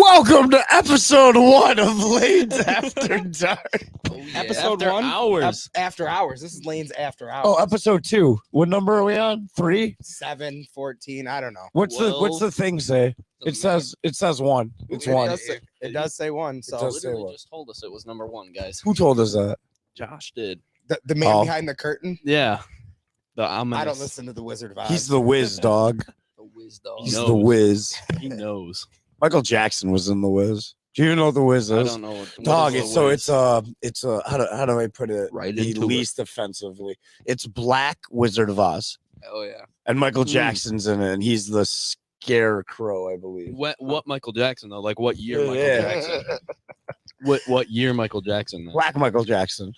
Welcome to episode 1 of Lanes After Dark. Oh, yeah. Episode After 1? hours. After hours. This is Lane's After Hours. Oh, episode 2. What number are we on? 3? 7, 14, I don't know. What's the thing say? It says 1. It's It 1. does say 1. So does say Literally what? just told us it was number 1, guys. Who told us that? Josh did. the man Oh. behind the curtain, Yeah. The ominous. I don't listen to the Wizard of Oz. He's the whiz, dog. The whiz dog. He's He the knows. whiz. He knows. Michael Jackson was in the whiz. Do you know what the whiz I is? don't know. What Dog, is it's the so whiz? it's how do I put it Right the into it. least offensively? It's Black Wizard of Oz. Oh yeah. And Michael Hmm. Jackson's in it, and he's the scarecrow, I believe. What Michael Jackson though? Like what year Michael Yeah. Jackson? What year Michael Jackson? Though? Black Michael Jackson.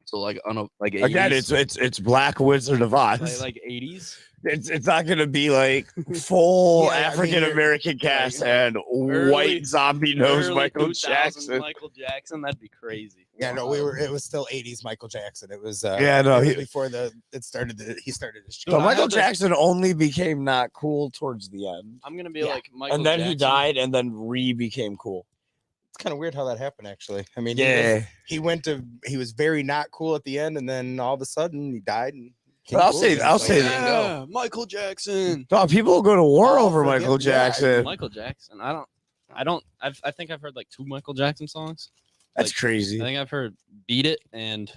So like like 80s? Again, it's Black Wizard of Oz. like 80s. It's not gonna be like full Yeah, I mean, African American cast and early- white zombie nose Early Michael 2000s Jackson. Michael Jackson, that'd be crazy. Yeah, no, it was still 80s Michael Jackson. It was Yeah, no, it was he- before he started his Dude, So I Michael have this- Jackson only became not cool towards the end, I'm gonna be Yeah. like Michael and then he Jackson. died, and then became cool. It's kind of weird how that happened actually. I mean, Yeah, he was very not cool at the end, and then all of a sudden he died and But I'll cool say- again. I'll It's say like, that- Yeah, Michael Jackson. dog, people will go to war Oh, over forget- Michael yeah, Jackson. Michael Jackson. I think I've heard like 2 Michael Jackson songs. That's like, crazy. I think I've heard "Beat It" and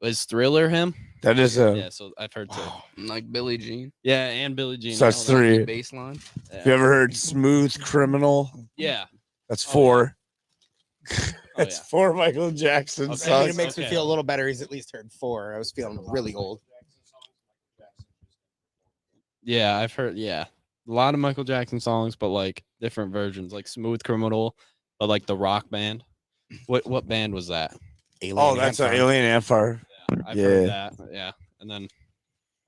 was "Thriller" him. That is Yeah, so I've heard 2. wow. Like Billie Jean. Yeah, and Billie Jean. So that's I know that. 3. Baseline. Yeah. Have you ever heard "Smooth Criminal"? Yeah. That's Oh, 4. Oh, That's yeah. 4 Michael Jackson Okay. I mean, songs. it makes me Okay. feel a little better. He's at least heard 4. I was feeling really old. Yeah, I've heard. Yeah, a lot of Michael Jackson songs, but like different versions, like "Smooth Criminal," but like the rock band. What band was that? Oh, that's an Alien Ant Farm. I've Yeah. heard that. Yeah, and then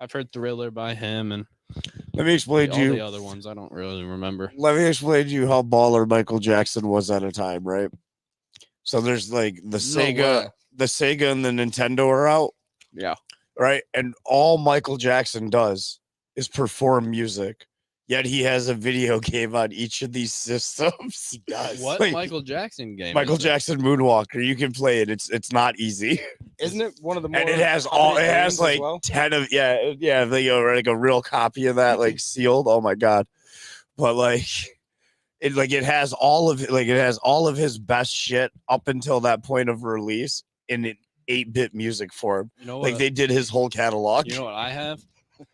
I've heard "Thriller" by him and Let me explain all to you. the other ones. I don't really remember. Let me explain to you how baller Michael Jackson was at a time, right? So there's like the Sega and the Nintendo are out, Yeah. right? And all Michael Jackson does is perform music. Yet he has a video game on each of these systems. He does. What Like, Michael Jackson game? Michael is it? Jackson Moonwalker. You can play it. It's not easy. Isn't it one of the more And it has coveted games as like well? 10 of like a real copy of that like sealed. Oh my god. But like it has all of his best shit up until that point of release in an 8-bit music form. You know Like what? they did his whole catalog. You know what I have?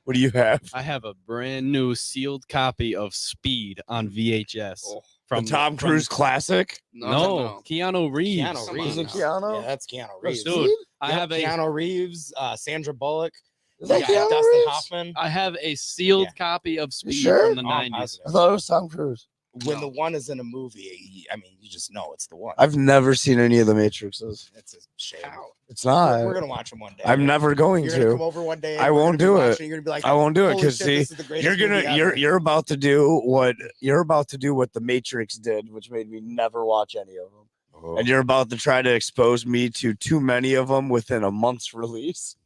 What do you have? I have a brand new sealed copy of Speed on VHS Oh, The Tom Cruise classic? No, Keanu Reeves. Keanu Come Reeves. on Is it Keanu? Yeah, that's Keanu Bro, Reeves. Dude, I Yep, have a Keanu Reeves, Sandra Bullock, Is that yeah, Keanu Dustin Reeves? Hoffman. I have a sealed Yeah. copy of Speed sure? from the Oh, I'm 90s. positive. I thought it was Tom Cruise. When No. the one is in a movie, I mean, you just know it's the one. I've never seen any of the Matrixes. It's a shame. It's We're not. gonna watch them one day. I'm never going You're gonna come to. over one day. I and we're won't gonna be do it. watching, You're gonna be like, I won't do it "Holy because shit, see, this is the greatest you're movie gonna ever." you're about to do what the Matrix did, which made me never watch any of them. Oh. And you're about to try to expose me to too many of them within a month's release.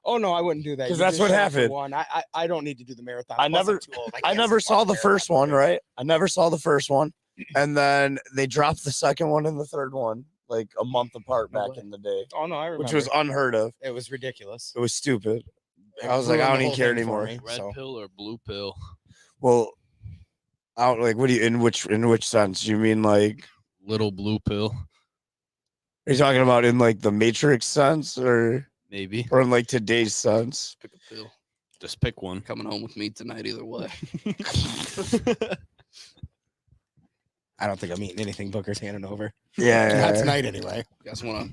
Oh no, I wouldn't do that. 'Cause You that's just what show up for happened. One. I don't need to do the marathon. I Plus, I'm never- too old. I can't never sit and saw watch the a first marathon one, movie. right? I never saw the first one, and then they dropped the second one and the third one like a month apart No back way. in the day, Oh no, I remember. which was unheard of. it was ridiculous. It was stupid. It I was like, ruined I the don't even whole care thing for anymore. me, Red so. pill or blue pill? Well, I don't like. What do you in which sense? You mean like? Little blue pill, Are you talking about in like the Matrix sense or maybe. in like today's sense? Pick a pill. Just pick one. Coming home with me tonight either way. I don't think I'm eating anything Booker's handing over. Yeah, Not tonight anyway. You guys wanna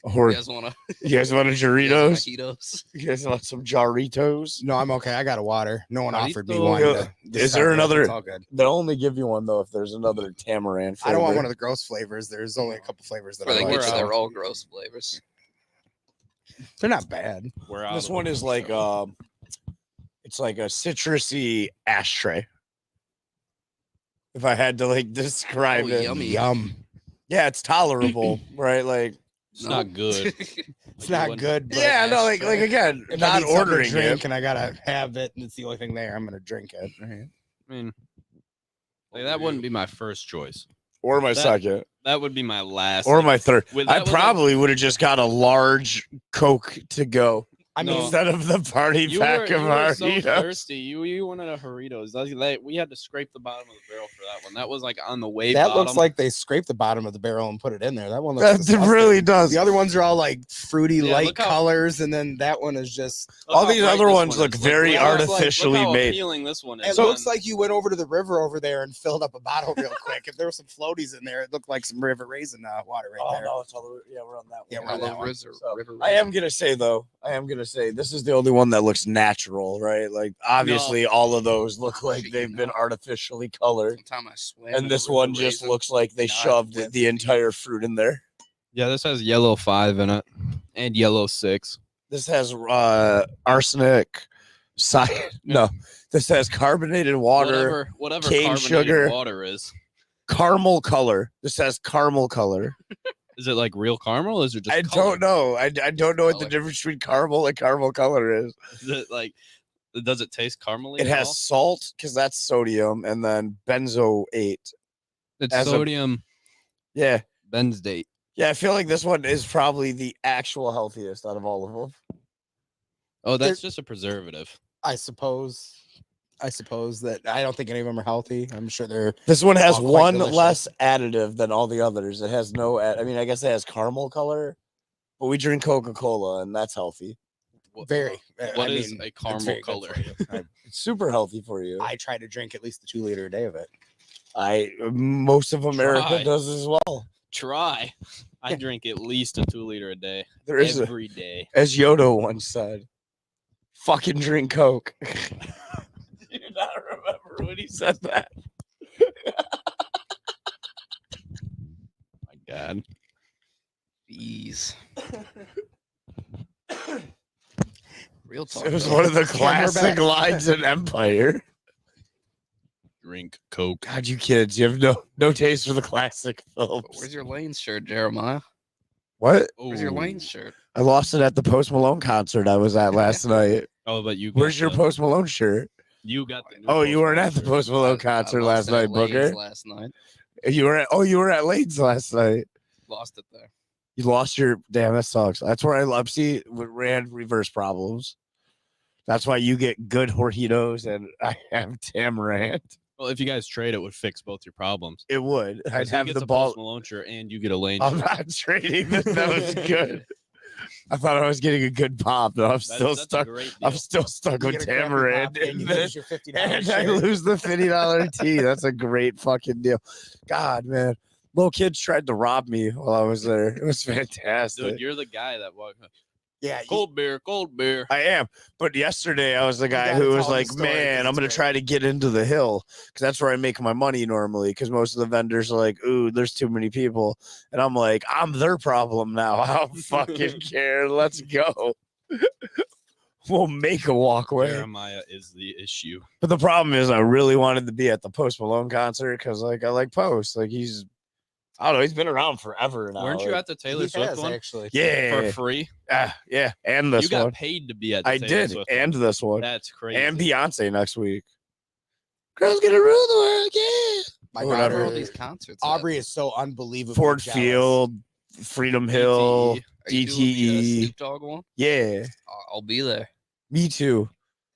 Or you guys wanna you guys want a you guys wanna Doritos? Cheetos? You guys want some Jarritos? No, I'm okay. I got a water. No one offered me Burrito. one. Yo, to is start there with. another- It's all good. They'll only give you one though if there's another tamarind flavor. I don't want one of the gross flavors. There's only a couple flavors that Or I they like. get you so they're all gross flavors. They're not bad. We're out This of one them, is like so. it's like a citrusy ashtray. If I had to like describe Oh, it, yummy. Yum. yeah, it's tolerable, right? Like, It's not good. It's not good. But yeah, no, like again, if I not need something to ordering drink it. and I gotta have it, and it's the only thing there, I'm gonna drink it. Right? I mean, Like, that wouldn't be my first choice. or my That- second, That would be my last. or like, my third. with- I that was, like- probably would have just got a large Coke to go I No. mean, instead of the party you pack were, of you were so Doritos. thirsty. You wanted a Doritos. We had to scrape the bottom of the barrel for that one. That was like on the way. that bottom. looks like they scraped the bottom of the barrel and put it in there. That one looks That disgusting. really does. The other ones are all like fruity Yeah, light look how- colors, and then that one is just. Look all how these bright other this ones one look is. very how- artificially look how made. appealing this one is. It So- looks like you went over to the river over there and filled up a bottle real quick. If there were some floaties in there, it looked like some river raisin water right Oh there. no, it's all the, yeah, we're on that one. Yeah, we're I on that love one. River, So, River I am gonna say though, this is the only one that looks natural, right? Like obviously all of those look like Shit, they've you been know. artificially colored, Sometime I swam. and in this a one River just Raisin. looks like they Not shoved with the entire fruit in there. Yeah, this has yellow 5 in it and yellow 6. This has arsenic, no, this has carbonated water, Whatever cane carbonated sugar. water is. caramel color. This has caramel color. Is it like real caramel? Or is it just? I color? don't know. I don't know what the Color. difference between caramel and caramel color is. Is it like? Does it taste caramely? It at has all? salt because that's sodium, and then benzoate. It's as a- sodium Yeah, benzate. yeah. I feel like this one is probably the actual healthiest out of all of them. Oh, that's just a preservative. I suppose that I don't think any of them are healthy. I'm sure they're This one has All quite one delicious. less additive than all the others. It has no. I mean, I guess it has caramel color, but we drink Coca-Cola, and that's healthy. very. What I is mean, a it's caramel very good color? for you. It's super healthy for you. I try to drink at least a 2 liter a day of it. Most of America Try. does as well. Try. I drink at least a 2 liter a day. There is, Every day. as Yoda once said, "Fucking drink Coke." Do you not remember when he said that? My God. Jeez. Real talk. It was though. one of the Camera back. classic lines in Empire. Drink Coke. God, you kids, you have no taste for the classic films. Where's your Lane shirt, Jeremiah? What? Where's your Ooh. Lane shirt? I lost it at the Post Malone concert I was at last night. Oh, but you. Got Where's your the- Post Malone shirt? You got the. new Oh, you Post weren't Malone at the shirt. Post Malone concert last lost it night, at Lane's Booker. Last night. You were at Lane's last night. Lost it there. You lost your damn. That sucks. That's where I love. See, with Rand reverse problems. That's why you get good Jorjitos and I have Tamarind. Well, if you guys trade, it would fix both your problems. It would. I'd 'Cause he have gets the a ball. Post Malone shirt and you get a Lane. I'm shirt. not trading this. That was good. I thought I was getting a good pop, though. I'm still That's a stuck. great I'm deal. still stuck You with get a crappy Tamarind. pop and you lose your $50 And I shirt. lose the $50 tea. That's a great fucking deal. God, man. Little kids tried to rob me while I was there. It was fantastic. Dude, you're the guy that walked. Yeah, Cold beer, cold beer. I am. But yesterday I was the guy gotta who tell was the like, story 'cause man, I'm it's going to great." try to get into the hill because that's where I make my money normally because most of the vendors are like, ooh, there's too many people. And I'm like, I'm their problem now. I don't fucking care. Let's go. We'll make a walkway. Jeremiah is the issue. But the problem is I really wanted to be at the Post Malone concert because like I like Post. Like I don't know, he's been around forever now. Weren't you like- at the Taylor he Swift has, one actually. Yeah. for free? Yeah. And this You got one. paid to be at. The I Taylor did. Swift And one. this one. That's crazy. And Beyonce next week. Girls gonna rule the world again. My Whatever. Where are daughter, all these concerts? at? Aubrey is so unbelievable. Ford Field, Freedom Hill. DTE. Are you doing the, DTE. Snoop Dogg one? Yeah, I'll be there. me too.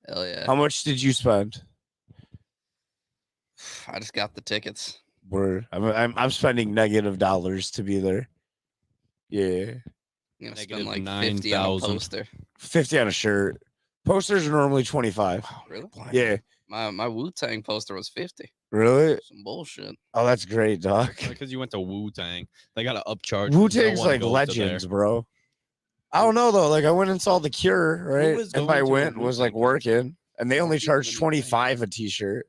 Hell yeah. How much did you spend? I just got the tickets. I'm spending negative dollars to be there. Yeah, I'm gonna spend Negative like 50 on a 9,000. poster. 50 on a shirt. Posters are normally 25. Really? Yeah, My Wu Tang poster was 50. really? Some bullshit. Oh, that's great, dog. Because you went to Wu Tang, they got to upcharge. Wu Tang's like legends, bro. I don't know though. Like I went and saw The Cure, right? is And going I to a went was like Wu-Tang working, and they only people charged in Wu-Tang. 25 a t-shirt.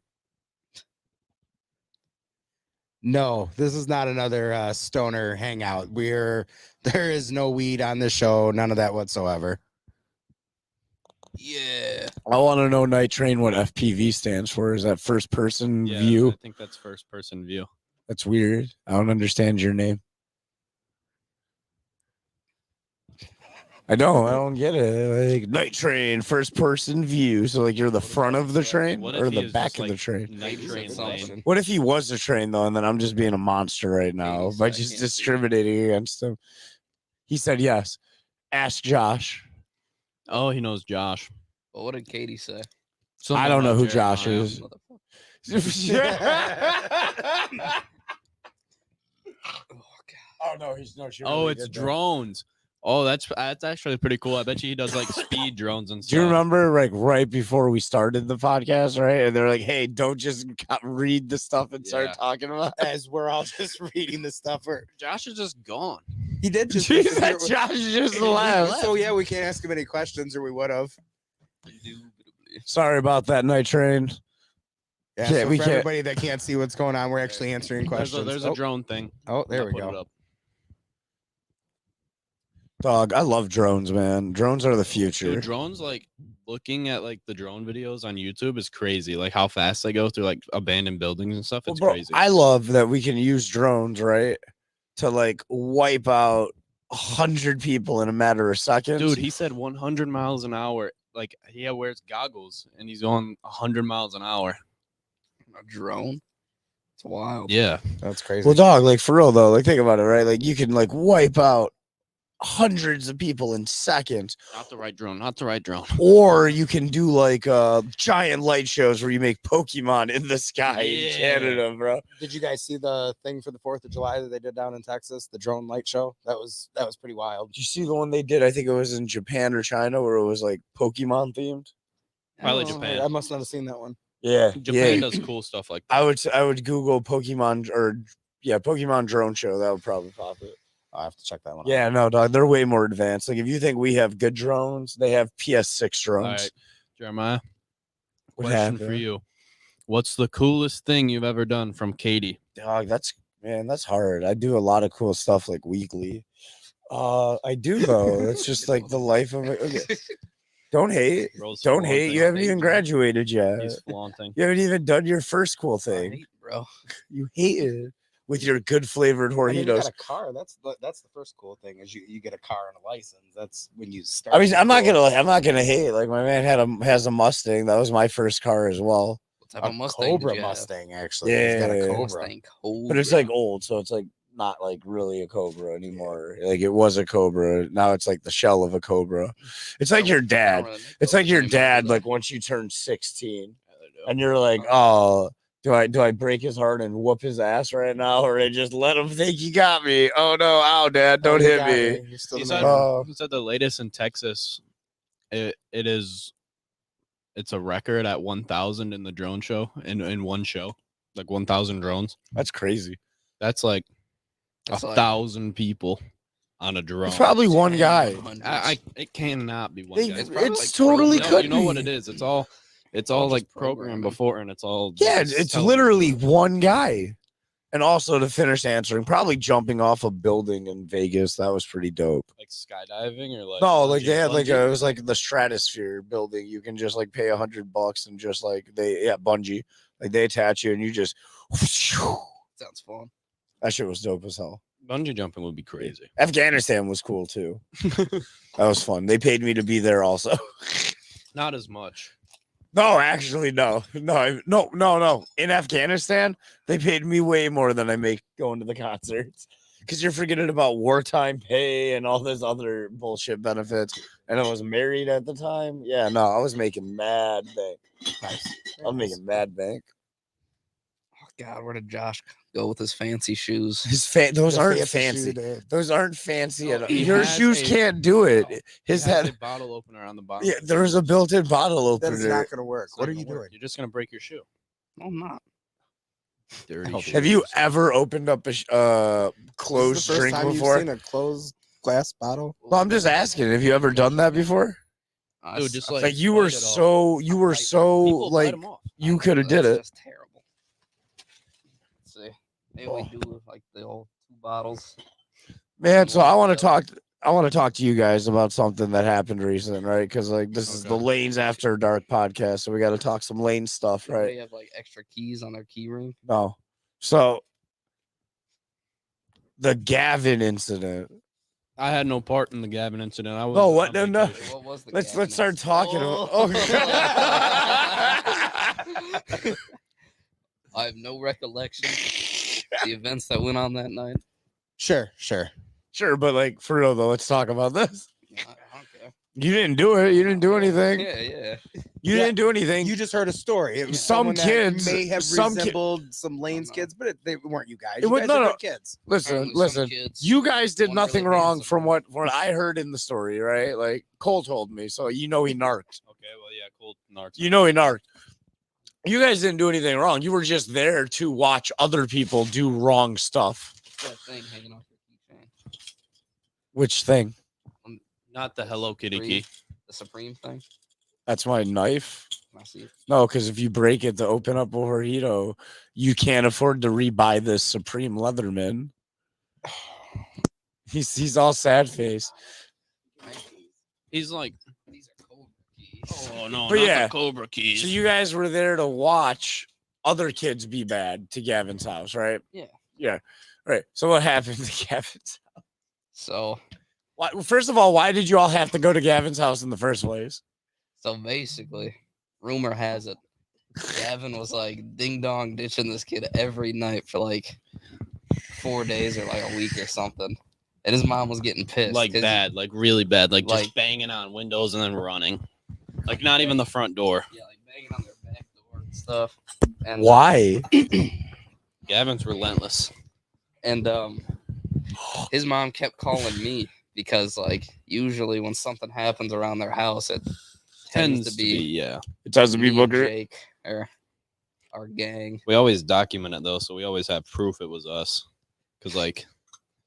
No, this is not another stoner hangout. There is no weed on this show, none of that whatsoever. Yeah. I want to know, Night Train, what FPV stands for. Is that first person Yeah, view? I think that's first person view. That's weird. I don't understand your name. I don't get it. Like Night Train, first person view. So like you're the front of the train What if or he the is back just, of the like, train. Night train lane. What if he was a train though, and then I'm just being a monster right now by said, just "Can't see." discriminating against him? He said yes. Ask Josh. Oh, he knows Josh. But what did Katie say? I don't know about who Josh Jeremiah. is. Motherfucker. Oh, God. Oh no, he's no. Oh, it's drones. Oh, that's actually pretty cool. I bet you he does like speed drones and stuff. Do you remember like right before we started the podcast, right? And they're like, "Hey, don't just read the stuff and start Yeah. talking about." As we're all just reading the stuff. Josh is just gone. He did just. Jeez, that Josh just left. So yeah, we can't ask him any questions, or we would have. Indubitably. Sorry about that, Night Train. Yeah, Yeah, so we for can't- everybody that can't see what's going on, we're actually answering questions. There's a drone thing. Oh, there I'll we put it go. up. Dog, I love drones, man. Drones are the future. Dude, drones, like looking at like the drone videos on YouTube is crazy. Like how fast they go through like abandoned buildings and stuff. Well, It's bro, crazy. I love that we can use drones, right, to like wipe out 100 people in a matter of seconds. Dude, he said 100 miles an hour. Like he wears goggles and he's going 100 miles an hour. A drone? It's wild. Yeah. That's crazy. well, dog, like for real though, like think about it, right? Like you can like wipe out hundreds of people in seconds, Not the right drone. Not the right drone. or you can do like giant light shows where you make Pokemon in the sky in Yeah. Canada, bro. Did you guys see the thing for the 4th of July that they did down in Texas? The drone light show. That was pretty wild. Did you see the one they did? I think it was in Japan or China where it was like Pokemon themed. Probably Oh, Japan. I must not have seen that one. Yeah, Japan yeah. does cool stuff like that. I would Google Pokemon or Pokemon drone show. That would probably pop it. I'll have to check that one out. Yeah, no, dog, they're way more advanced. Like if you think we have good drones, they have PS6 drones. All right, Jeremiah. What Question for happened? you. What's the coolest thing you've ever done from Katie? Dog, that's hard. I do a lot of cool stuff like weekly. I do though. That's just like the life of it. Okay. Don't hate. Rose Don't flaunting. hate. You haven't even Thank you. graduated yet. He's flaunting. You haven't even done your first cool I thing. hate, bro. You hate it with your good flavored I mean, you Jorjitos. got a car. That's the first cool thing is you get a car and a license. That's when you start. I mean, to I'm not cool. gonna hate. Like my man has a Mustang. That was my first car as well. What type a of Mustang did Cobra you have? Mustang. Actually, he's got a Yeah. Cobra. Mustang Cobra. But it's like old, so it's like not like really a Cobra anymore. Like it was a Cobra. Now it's like the shell of a Cobra. It's like your I don't dad. really make It's those like your anymore, dad. do they? Like once you turn 16, Yeah, they do. and you're like, oh, do I break his heart and whoop his ass right now, or I just let him think you got me? Oh no, ow, dad, don't You hit got me. You're still He the said, man. Oh. he said the latest in Texas, it's a record at 1,000 in the drone show in one show, like 1,000 drones. That's crazy. That's like That's like 1,000 people on a drone. It's probably one guy. It cannot be one They- guy. It's probably It's like totally programmed. No, could you know what be. it is. It's all all like just programmed programming. before, and it's all Yeah, just it's television. literally one guy. And also to finish answering, probably jumping off a building in Vegas. That was pretty dope. like skydiving or like No, like bungee- they had like bungee? it was like the Stratosphere building. You can just like pay $100 and just like bungee. Like they attach you and you just Sounds fun. that shit was dope as hell. bungee jumping would be crazy. Afghanistan was cool too. That was fun. They paid me to be there also. Not as much. No, actually, no. In Afghanistan, they paid me way more than I make going to the concerts. Because you're forgetting about wartime pay and all this other bullshit benefits. And I was married at the time. Yeah, no, I was making mad bank. Nice. I was making mad bank. Oh God, where did Josh go with his fancy shoes? Those The aren't fancy fancy. shoe to- Those aren't fancy No, at all. he Your has shoes a- can't do it. no, His It has head. a bottle opener on the bottom. Yeah, there's a built-in bottle That is opener. not going to work. It's What not are gonna you work. doing? You're just gonna break your shoe. No, I'm not. Dirty Have shoes. Have you ever opened up a This is closed the first drink time before? You've seen a closed glass bottle? Well, I'm just asking. Have you ever done that before? Dude, just Like, like you were bite it off. so People bite like 'em off. you could have did it. That's terrible. Let's see. Maybe we do like the old 2 bottles. Man, so I want to talk to you guys about something that happened recent, right? Because like this is the Okay. Lanes After Dark podcast, so we got to talk some Lane stuff, Right. They right? have like extra keys on their key ring. No, so the Gavin incident. I had no part in the Gavin incident. I was No, what? on No. vacation. What was the Let's Gavin start incident? talking about. Oh. I have no recollection of the events that went on that night. Sure. Sure, but like for real though, let's talk about this. I don't care. You didn't do it. You didn't do anything. Yeah. You Yeah, didn't do anything. You just heard a story. It was Some someone that kids- may have some ki- resembled some Lane's no. kids, but they weren't you guys. It You was- guys no, are no. good kids. Listen, Apparently some listen. kids You guys did weren't nothing really wrong handsome. from what I heard in the story, right? Like Cole told me, so you know he narked. Okay, well, yeah, cool. Narcs. You know he narked. You guys didn't do anything wrong. You were just there to watch other people do wrong stuff. that thing hanging off your keychain. Which thing? Not the Hello Kitty Supreme- key. The Supreme thing. That's my knife. Can I see it? No, because if you break it to open up a burrito, you can't afford to rebuy this Supreme Leatherman. He's all sad face. He's like, These are Cobra keys. oh no, But not yeah, the Cobra keys. So you guys were there to watch other kids be bad to Gavin's house, right? Yeah. Yeah. Right. So what happened to Gavin's? So Why, first of all, why did you all have to go to Gavin's house in the first place? basically, rumor has it, Gavin was like ding dong ditching this kid every night for like 4 days or like a week or something. And his mom was getting pissed. like 'cause bad, like really bad, like Like- just banging on windows and then running, like not even the front door. Yeah, like banging on their back door and stuff. And Why? Gavin's relentless. And his mom kept calling me because like usually when something happens around their house, it tends to be yeah. It tends to be me and Booker. Jake or our gang. We always document it though, so we always have proof it was us. Cause like,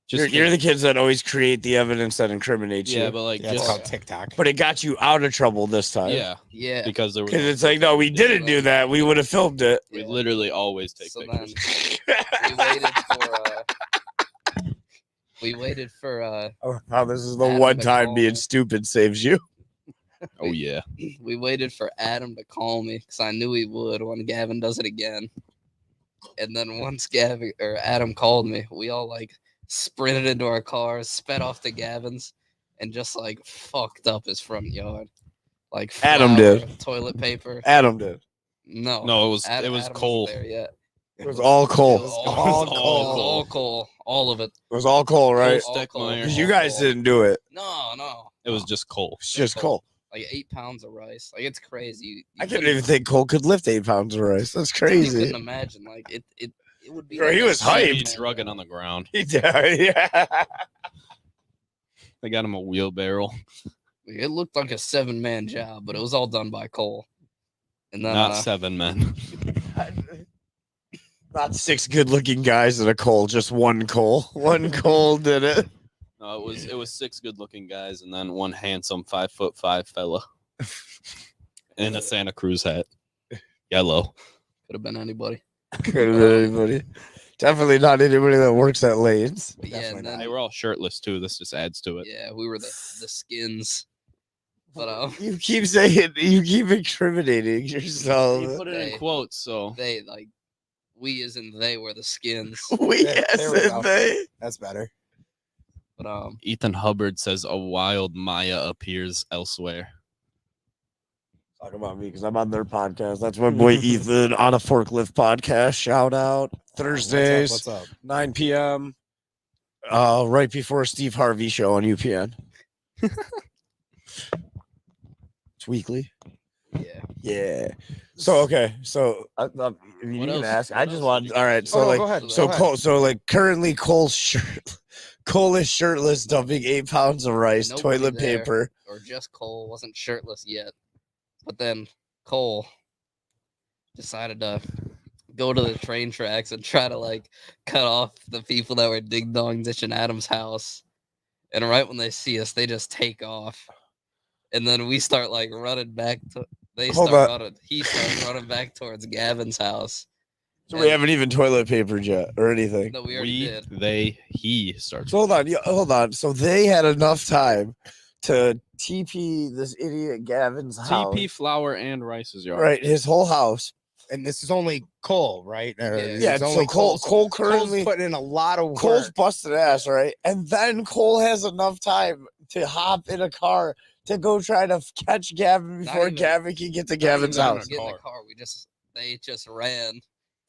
just You're the kids that always create the evidence that incriminates yeah, you. but like Yeah, it's just called TikTok. But it got you out of trouble this time. yeah, Yeah. because there was Because it's like, no, we didn't do that. We would have filmed it. we yeah. literally always take So pictures. we waited for we waited for Oh, wow, this is the Adam one to time call being me. stupid saves you. Oh yeah, we waited for Adam to call me because I knew he would when Gavin does it again. And then once Gavin or Adam called me, we all like sprinted into our cars, sped off to Gavin's, and just like fucked up his front yard. Like Adam flour, did. toilet paper. Adam did. No, no, it was Ad- it was Adam wasn't Cole. there yet. It was all It Cole. was It all, all Cole. Cole. All Cole. All of it. was all Cole, right? All Stick Cole. Meyer. Because you guys didn't do it. No. It was just Cole. It's just Cole. Like 8 pounds of rice. Like it's crazy. You I couldn't couldn't- even think Cole could lift 8 pounds of rice. That's You couldn't crazy. imagine. Like it would be. Bro, like he a was seven-man hyped. He drug it job. on the ground. He did, yeah. They got him a wheelbarrow. It looked like a 7-man job, but it was all done by Cole. And then Not 7 men. Not 6 good-looking guys and a Cole, just one Cole. One Cole did it. No, it was 6 good-looking guys and then one handsome 5'5" fella in a Santa Cruz hat, yellow. could have been anybody. Could have been anybody. Definitely not anybody that works at Lanes. But yeah, Definitely and not. then, They were all shirtless too. This just adds to it. yeah, we were the skins. But You keep saying, you keep incriminating yourself. You put it in Hey. quotes, so they like we as in they were the skins. We There- yes, there we and go. they. That's better. But Ethan Hubbard says a wild Maya appears elsewhere. Talk about me because I'm on their podcast. That's my boy Ethan on a forklift podcast. Shout out Thursdays, What's up? 9 p.m. Right before Steve Harvey show on UPN. It's weekly. yeah, Yeah. So okay. So you What can else? ask. I What just else want. did you All right. do? So Oh, like. go ahead. So go ahead. Cole. So like currently Cole is shirtless, dumping 8 pounds of rice, Nobody toilet there. paper. or just Cole wasn't shirtless yet. But then Cole decided to go to the train tracks and try to like cut off the people that were ding dong ditching Adam's house. And right when they see us, they just take off. And then we start like running back to Hold on. he starts running back towards Gavin's house. So we haven't even toilet papered yet or anything. No, we already did. He starts. So hold on, hold on. So they had enough time to TP this idiot Gavin's house, TP flour and rice's yard. right? His whole house, and this is only Cole, right? Yeah, it's so only Cole Cole's currently putting in a lot of work. Cole's busted ass, right? And then Cole has enough time to hop in a car to go try to catch Gavin before even- Gavin can get to Not Gavin's even house. Get in the car. They just ran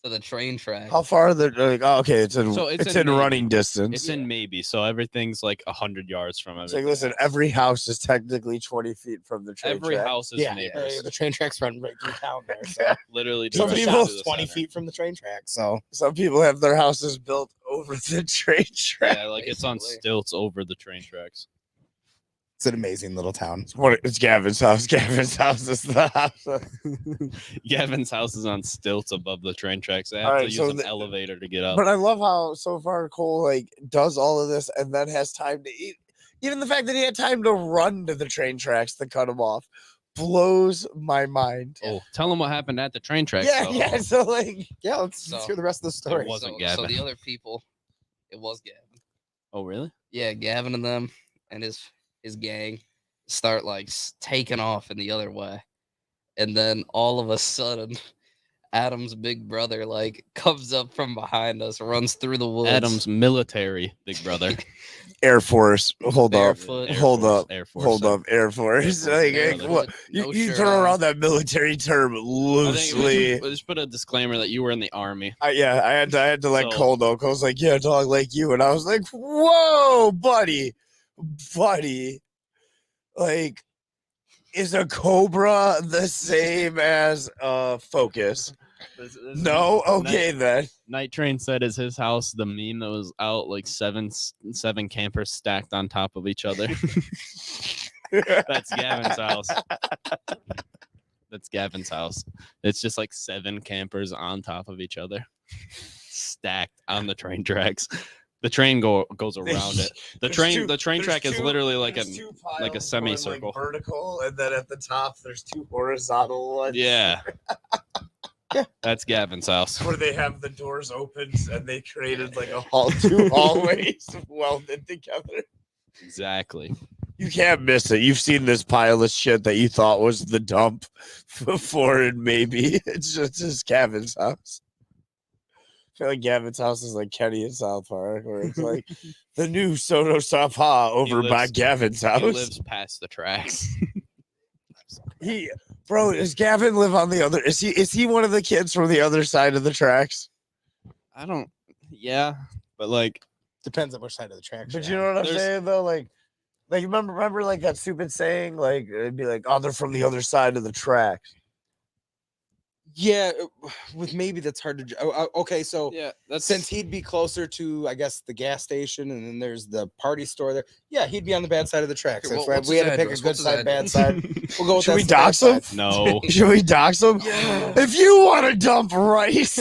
to the train track. How far are they? Like, oh, okay, it's in So it's, it's in in running maybe. distance. It's in maybe, so everything's like 100 yards from It's everything. like, listen, every house is technically 20 feet from the train Every track. house is Yeah, neighbors. the train tracks run right through town there. So Literally, Some direct people- to the 20 center. feet from the train track. So Some people have their houses built over the train track. Yeah, like it's on Basically. stilts over the train tracks. it's an amazing little town. It's Gavin's house. Gavin's house is the house. Gavin's house is on stilts above the train tracks. They have All to right, use so an elevator to get up. But I love how so far Cole like does all of this and then has time to eat. Even the fact that he had time to run to the train tracks to cut him off blows my mind. Oh, tell him what happened at the train tracks. Yeah, though. yeah. So like, Yeah, let's So, hear the rest of the story. wasn't So Gavin. the other people, it was Gavin. Oh, really? Yeah, Gavin and them and his gang start like taking off in the other way, and then all of a sudden, Adam's big brother like comes up from behind us, runs through the woods. Adam's military big brother. Air Force. Hold up. Barefoot. Air Hold Force, up. Air Force. Hold up. Air Force. Air Force, Like, Air like, Force. what? You, No you shirt throw on. around that military term I think loosely. we just put a disclaimer that you were in the army. Yeah, I had to let So- Cole know. Cole's like, yeah, dog, like you, and I was like, whoa, buddy. Like, is a Cobra the same as a Focus? No, okay then. Night Train said is his house the meme that was out like seven campers stacked on top of each other. That's Gavin's house. That's Gavin's house. It's just like 7 campers on top of each other, stacked on the train tracks. The train goes around it. The train track is literally like a semicircle. vertical, and then at the top there's 2 horizontal ones. yeah. That's Gavin's house. Where they have the doors open and they created like a 2 hallways welded together. Exactly. You can't miss it. You've seen this pile of shit that you thought was the dump before, and maybe it's just Gavin's house. I feel like Gavin's house is like Kenny in South Park, where it's like the new Soto Sapa over by lives- Gavin's He house. lives past the tracks. Bro, does Gavin live on the other? Is he one of the kids from the other side of the tracks? I don't. Yeah, but like Depends on which side of the track. But you know what I'm There's- saying though, like remember like that stupid saying, like it'd be like, oh, they're from the other side of the tracks. Yeah, with maybe that's hard to. Okay, so yeah, that's since he'd be closer to, I guess, the gas station, and then there's the party store there. Yeah, he'd be on the bad side of the tracks. Okay, If what's we had his to pick a address? good What's his side, bad address? side, we'll go with Should we that's the bad dox him? side. no. Should we dox them? Yeah. If you want to dump rice,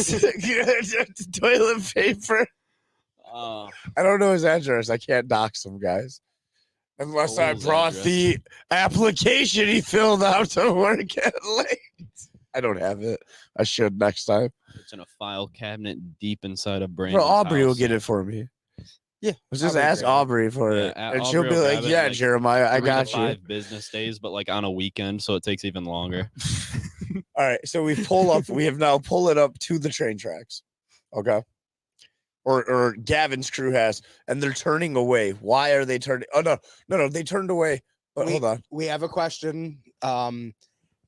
toilet paper. Uh, I don't know his address. I can't dox him, guys. Unless I Cole's brought address. the application he filled out to work at late. I don't have it. I should next time. it's in a file cabinet deep inside of Brandon's Bro, Aubrey will house. get it for me. Yeah, Let's just Aubrey ask grab it. Aubrey for Yeah, it. And Aubrey she'll be will like, grab it, yeah, like, Jeremiah, I 3 to got you. 5 business days, but like on a weekend, so it takes even longer. All right. So we pull up, we have now pulled it up to the train tracks. Okay. Or Gavin's crew has, and they're turning away. Why are they turning? Oh, no, they turned away. But hold on. We have a question.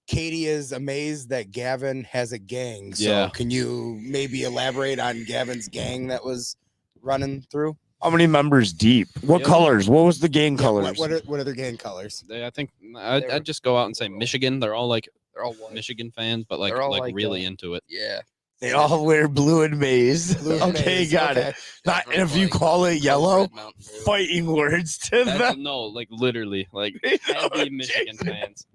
Katie is amazed that Gavin has a gang. So Yeah. can you maybe elaborate on Gavin's gang that was running through? How many members deep? What Yeah. colors? What was the gang Yeah, colors? what are their gang colors? I think They I'd were- just go out and say Michigan. They're all like They're all white. Michigan fans, but like They're all like like, really uh, into it. Yeah. They all wear blue and maize. Blue and Okay, maize, got okay. it. Not From, if you like, call it yellow, Red Mountain Dew. fighting words to That's, them. no, like literally, like You know, heavy Michigan Jason. fans.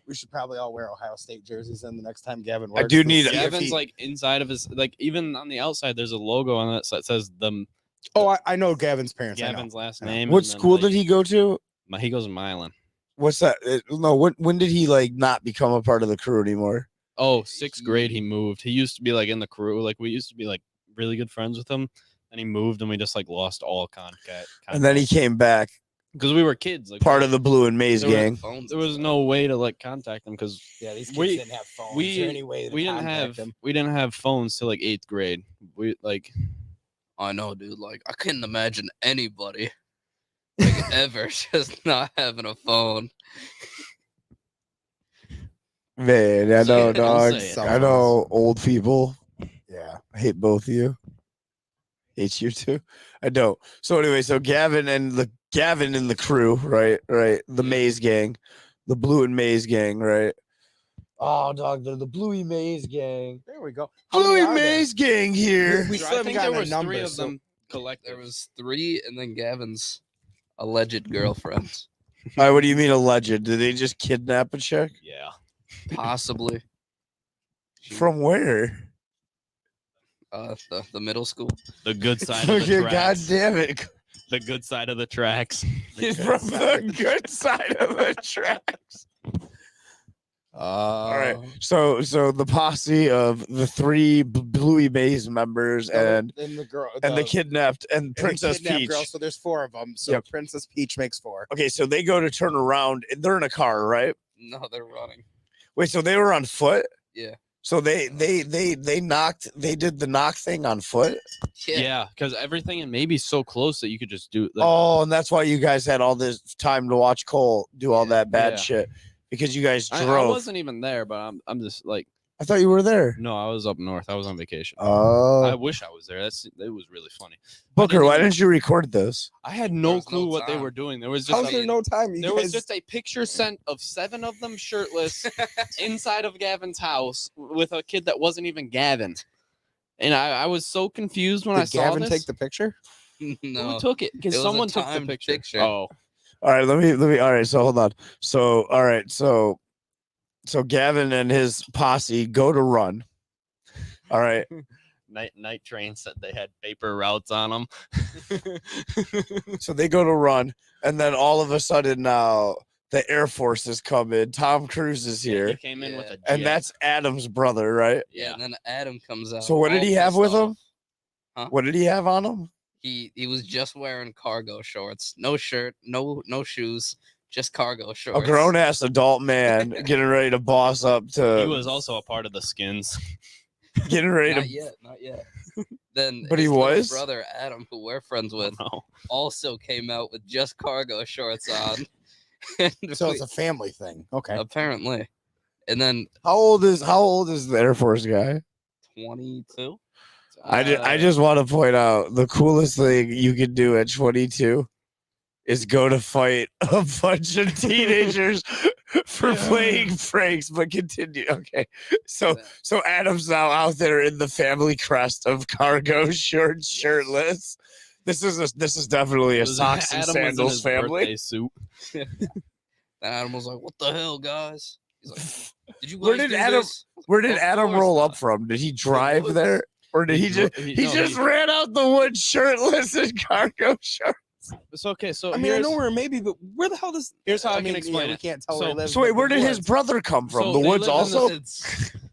We should probably all wear Ohio State jerseys then the next time Gavin I works. do to need- see if Gavin's he- like inside of his like even on the outside. There's a logo on it that says the Oh, I know Gavin's parents. I know. Gavin's last I know. name. What and then, school like, did he go to? He goes to Milan. What's that? No, when did he like not become a part of the crew anymore? Oh, 6th grade he moved. He used to be like in the crew. Like we used to be like really good friends with him. And he moved and we just like lost all contact. And then he came back. because we were kids. Like Part of the Blue and Maize There was- gang. Phones there and was stuff. no way to like contact them because Yeah, these kids We- didn't have phones. we- or any way to we didn't contact have them. we didn't have phones till like 8th grade. We like I know, dude. Like, I couldn't imagine anybody like ever just not having a phone. Man, I Say know, it, don't dog. say it. I know old people. Yeah. I hate both of you. Hate you too. I don't. So anyway, so Gavin and the crew, right? The Maze gang, the Blue and Maze gang, right? Oh, dog, they're the Bluey Maze gang. There we go. How many Bluey are there? Maze gang here. We I still haven't think there gotten a was number. 3 of so- them collected. There was 3, and then Gavin's alleged girlfriend, All right, what do you mean alleged? Did they just kidnap a chick? Yeah. possibly. From where? The middle school. The good side of the Okay, God tracks. damn it. The good side of the tracks. From the good side of the tracks. All right. So the posse of the 3 Bluey Maze members and the girl the kidnapped and and the Princess kidnapped Peach. Girl, so there's 4 of them. So Yep. Princess Peach makes 4. Okay, so they go to turn around. They're in a car, right? No, they're running. Wait, so they were on foot? Yeah. So they did the knock thing on foot? Yeah, because everything in maybe so close that you could just do. Like, Oh, and that's why you guys had all this time to watch Cole do all Yeah. that bad Yeah. shit. Because you guys I drove. wasn't even there, but I'm just like, I thought you were there. no, I was up north. I was on vacation. I Oh, wish I was there. It was really funny. Booker, why even- didn't you record this? I had There no was no clue what they time. were doing. There was just How's a, there no time? You there was guys- just a picture sent of 7 of them shirtless inside of Gavin's house with a kid that wasn't even Gavin. And I was so confused when I Did saw Gavin this. take the picture? No. Who took it? Because It was a someone took the timed picture. picture. Oh, All right, let me. All right, so hold on. So all right, so Gavin and his posse go to run. All right, night train said they had paper routes on them. so they go to run, and then all of a sudden now the Air Force is coming. Tom Cruise is He here, came in with Yeah. a and jet. that's Adam's brother, right? Yeah, and then Adam comes out. So what did all he have pissed with him? off. What did he have on him? He was just wearing cargo shorts, no shirt, no shoes, just cargo A shorts. grown ass adult man getting ready to boss up He to was also a part of the skins. getting ready Not to. yet, not yet. Then, But he his little was? brother Adam, who we're friends with, No. also came out with just cargo shorts on. And So we- it's a family thing. Okay. apparently, and then How old is the Air Force guy? 22. I just want to point out the coolest thing you can do at 22 is go to fight a bunch of teenagers for playing pranks. But continue. Okay, so Adam's now out there in the family crest of cargo shorts, shirtless. This is definitely a It was- socks and Adam was in sandals his family. birthday suit. Then Adam was like, "What the hell, guys?" He's like, "Did you guys Where did do Adam- this?" Where did Of Adam course roll not. up from? Did he drive woods. there, or did he dro- just he- he no, just he- ran out the woods shirtless in cargo shorts? It's okay. So I mean, I here's, know where maybe, but where the hell does? here's how I, mean, can explain we it. can't tell So- where he lives. So wait, but where the did his woods. brother come from? So The they woods live in the- also.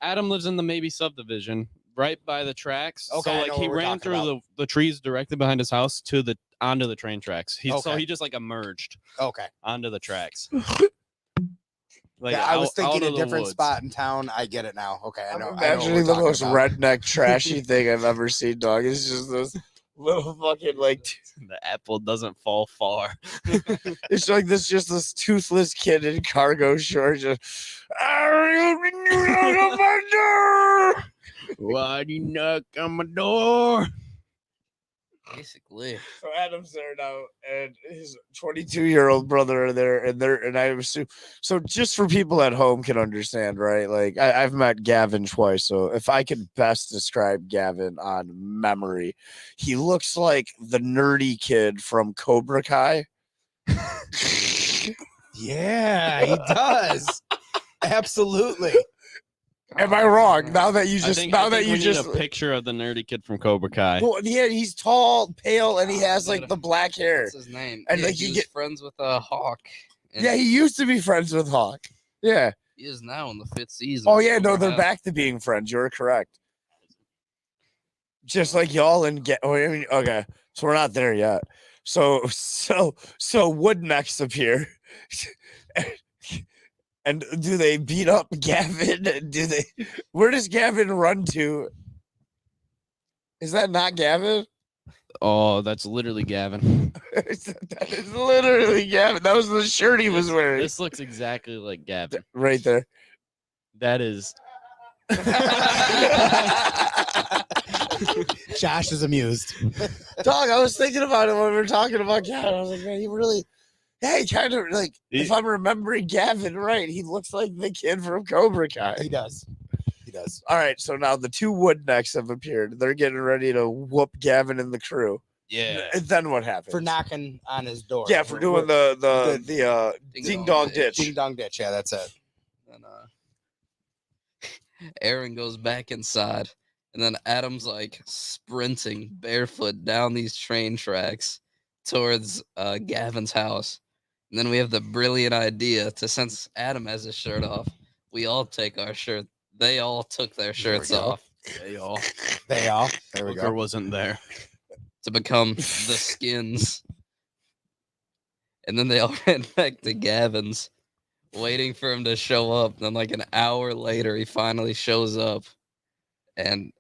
Adam lives in the maybe subdivision, right by the tracks. Okay, I so know like he what we're ran talking through about. the trees directly behind his house to the onto the train tracks. So Okay. he just like emerged Okay. onto the tracks. Like Yeah, I was out thinking of a the different woods. spot in town. I get it now. Okay, I I'm know. I know what imagining we're the talking most about. redneck, trashy thing I've ever seen, dog. It's just this little fucking like. The apple doesn't fall far. It's like this toothless kid in cargo shorts. Just, Why do you knock on my door? Basically, So Adam's there now, and his 22-year-old brother are there, and I assume. So just for people at home can understand, right? Like I've met Gavin twice, so if I could best describe Gavin on memory, he looks like the nerdy kid from Cobra Kai. Yeah, he does. Absolutely. Am I wrong? Now that you I just think, now I that think you we need just a picture of the nerdy kid from Cobra Kai. well, yeah, he's tall, pale, and he has like the black hair. what's his name? And, Yeah, like, he you was get- friends with Hawk. and Yeah, he used to be friends with Hawk. Yeah. he is now in the 5th season. Oh of yeah, no, Cobra they're Kai. back to being friends. You're correct. Just like y'all and get. Oh, I mean, okay, so we're not there yet. So wood necks appear. And do they beat up Gavin? Where does Gavin run to? Is that not Gavin? Oh, that's literally Gavin. That is literally Gavin. That was the shirt he was wearing. This looks exactly like Gavin. Right there. That is. Josh is amused. Dog, I was thinking about it when we were talking about Gavin. I was like, man, he really, yeah, he kind of like, if I'm remembering Gavin right, he looks like the kid from Cobra Kai. He does. He does. All right, so now the two wood necks have appeared. They're getting ready to whoop Gavin and the crew. Yeah. And then what happens? For knocking on his door. Yeah, for doing the ding dong ditch. Ding dong ditch. Yeah, that's it. And Aaron goes back inside, and then Adam's like sprinting barefoot down these train tracks towards Gavin's house. And then we have the brilliant idea to, since Adam has his shirt off, we all take our shirt. They all took their shirts go. off They all. They all. There we Booker go. wasn't there. to become the Skins. And then they all ran back to Gavin's, waiting for him to show up. Then, like an hour later, he finally shows up, and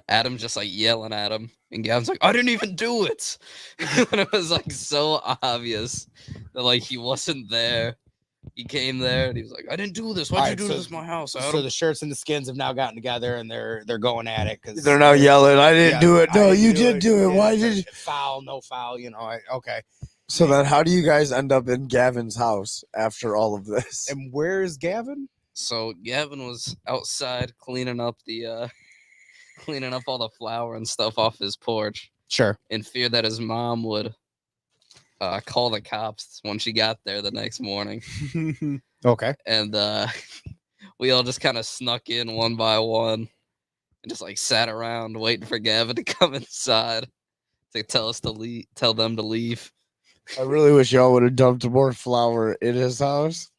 Adam's just like yelling at him, and Gavin's like, "I didn't even do it," and it was like so obvious that like he wasn't there. He came there and he was like, "I didn't do this. Why'd you Alright, do so- this in my house, Adam?" So the shirts and the skins have now gotten together and they're going at it because They're now yelling, I didn't do it. No, you did do it. Yeah, Why it's did you? like, foul? No foul. Okay. So then how do you guys end up in Gavin's house after all of this? And where's Gavin? So Gavin was outside cleaning up all the flour and stuff off his porch, Sure. in fear that his mom would call the cops when she got there the next morning. Okay. And we all just kind of snuck in one by one and just like sat around waiting for Gavin to come inside to tell them to leave. I really wish y'all would have dumped more flour in his house.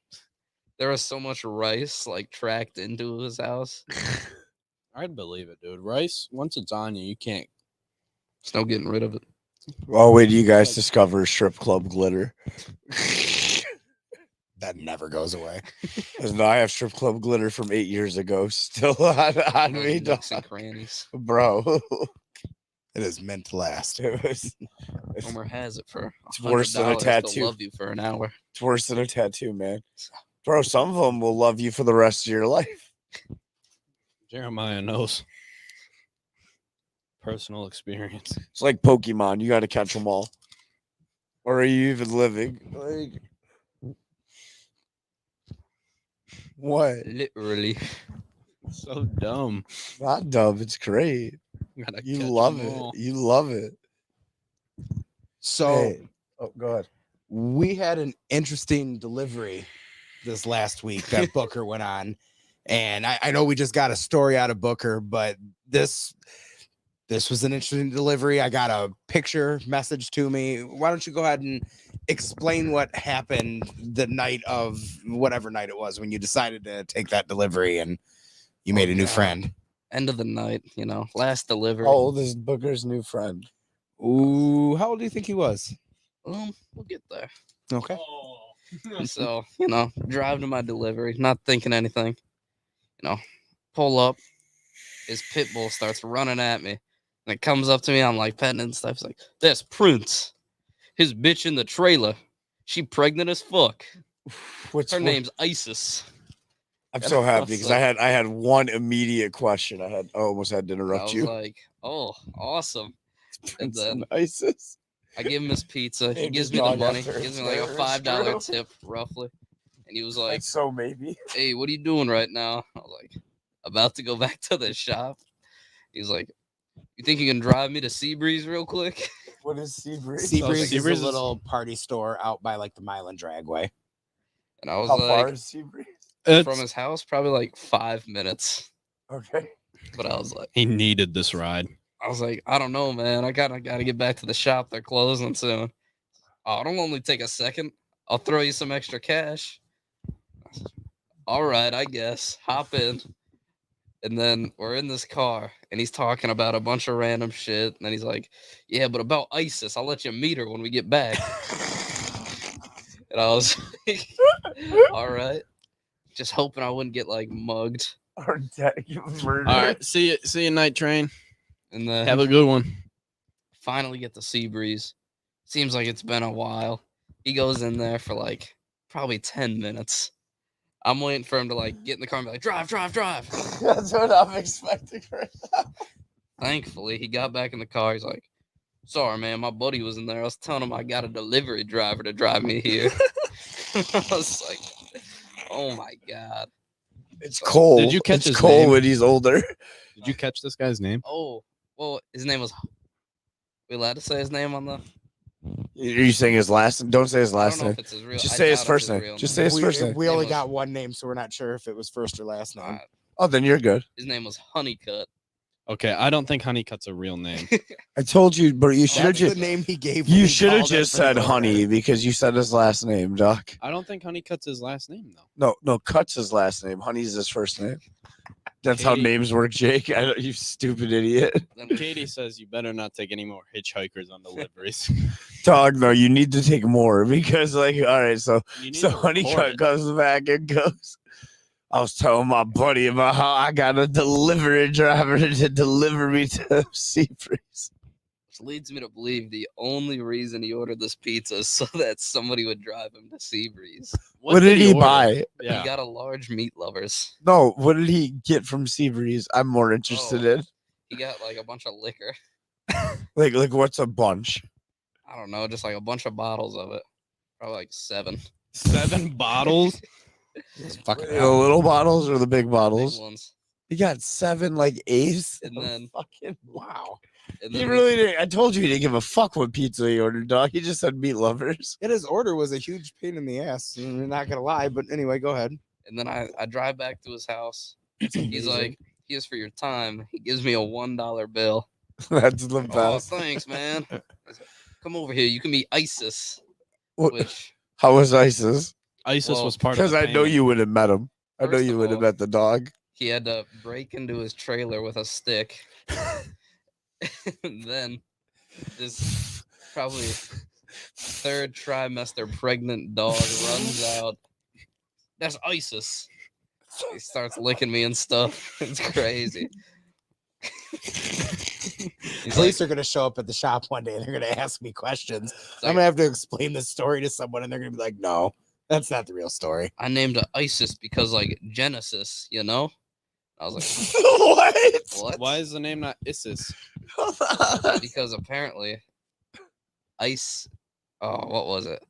There was so much rice like tracked into his house. I'd believe it, dude. Rice, once it's on you, you can't. There's no getting rid of it. Oh, wait, do you guys discover strip club glitter? That never goes away. 'Cause no, I have strip club glitter from 8 years ago still on Those me, nooks dog. and crannies. Bro. It is meant to last. It's Homer has it for It's worse than a $100 to tattoo. love you for an hour. worse than a tattoo, man. Bro, some of them will love you for the rest of your life. Jeremiah knows. Personal experience. It's like Pokemon. You got to catch them all. Or are you even living? Like, what? Literally. So dumb. Not dumb. It's great. Gotta You catch love 'em it. all. You love it. So Hey. Oh, go ahead. we had an interesting delivery this last week that Booker went on. And I know we just got a story out of Booker, but this was an interesting delivery. I got a picture message to me. Why don't you go ahead and explain what happened the night of whatever night it was when you decided to take that delivery and you made a new God. friend? End of the night, last delivery. How old is Booker's new friend? Ooh, how old do you think he was? We'll get there. Okay. And so, drive to my delivery, not thinking anything. Pull up. His pit bull starts running at me. And it comes up to me. I'm like petting it and stuff. It's like, that's Prince. His bitch in the trailer. She pregnant as fuck. What's Her name's Isis. I'm and so I happy was because like- I had one immediate question. I almost had to I interrupt was you. like, oh, awesome. Prince then- and ISIS. I give him his pizza. He Named gives his me the dog money. after Gives his me like a favorite $5 screw. tip, roughly. And he was like, That's so maybe. hey, what are you doing right now? I was like, about to go back to the shop. He's like, you think you can drive me to Seabreeze real quick? What is Seabreeze? Seabreeze is Seabreeze a is- little party store out by like the Milan Dragway. And I was How like, far is Seabreeze? from his house, probably like 5 minutes. Okay. But I was like, He needed this ride. I don't know, man. I gotta get back to the shop. They're closing soon. Oh, it'll only take a second. I'll throw you some extra cash. All right, I guess. Hop in. And then we're in this car, and he's talking about a bunch of random shit. And then he's like, "Yeah, but about ISIS, I'll let you meet her when we get back." And I was like, "All right," just hoping I wouldn't get like mugged. Or murder. All right, see you, Night Train. And then Have a good one. finally get the Seabreeze. Seems like it's been a while. He goes in there for like probably 10 minutes. I'm waiting for him to like get in the car and be like, "Drive, drive, drive." That's what I'm expecting right now. Thankfully, he got back in the car. He's like, "Sorry, man, my buddy was in there. I was telling him I got a delivery driver to drive me here." I was like, "Oh my god." It's cold. Did you catch it's his cold name? when he's older. Did you catch this guy's name? Oh, well, his name was. We allowed to say his name on the. You're saying his last name? Don't say his I last don't know name. if it's his real. Just I say his doubt it's first name. real Just say his first name. We only Name was- got one name, so we're not sure if it was first or last name. Oh, then you're good. His name was Honeycutt. Okay, I don't think Honeycutt's a real name. I told you, but you should have That's the just name he gave. when you he should have called it just for said the Honey because you said his last name, Doc. I don't think Honeycutt's his last name though. No, Cut's his last name. Honey's his first name. That's how Katie. names work, Jake. You stupid idiot. Then Katie says you better not take any more hitchhikers on deliveries. Dog, no, you need to take more because, like, all right, so You need so to record Honeycut it. comes back and goes. I was telling my buddy about how I got a delivery driver to deliver me to Seabreeze. which leads me to believe the only reason he ordered this pizza is so that somebody would drive him to Seabreeze. What did he order? buy? Yeah. He got a large meat lovers. No, what did he get from Seabreeze? I'm more interested in. He got like a bunch of liquor. Like what's a bunch? I don't know, just like a bunch of bottles of it. Probably like 7 7 bottles. It's fucking The little bottles or the big big bottles? ones. He got 7 like eighths. And then- fucking wow. And He then really didn't. I told you he didn't give a fuck what pizza he ordered, dog. He just said meat lovers. And his order was a huge pain in the ass. I'm not gonna lie, but anyway, go ahead. and then I drive back to his house. He's like, "Here's for your time." He gives me a $1 bill. That's the Oh, best. thanks, man. Come over here. You can meet ISIS. What- Which How was ISIS? ISIS Well, was part of Because the I know payment. you would have met him. I know First you of would have all- met the dog. he had to break into his trailer with a stick. And then this probably 3rd trimester pregnant dog runs out. That's ISIS. He starts licking me and stuff. It's crazy. He's Police like, are gonna show up at the shop one day and they're gonna ask me questions. like, I'm gonna have to explain this story to someone, and they're gonna be like, "No, that's not the real story." I named it ISIS because like Genesis, you know? I was like, What? what? Why is the name not ISIS? Because apparently what was it?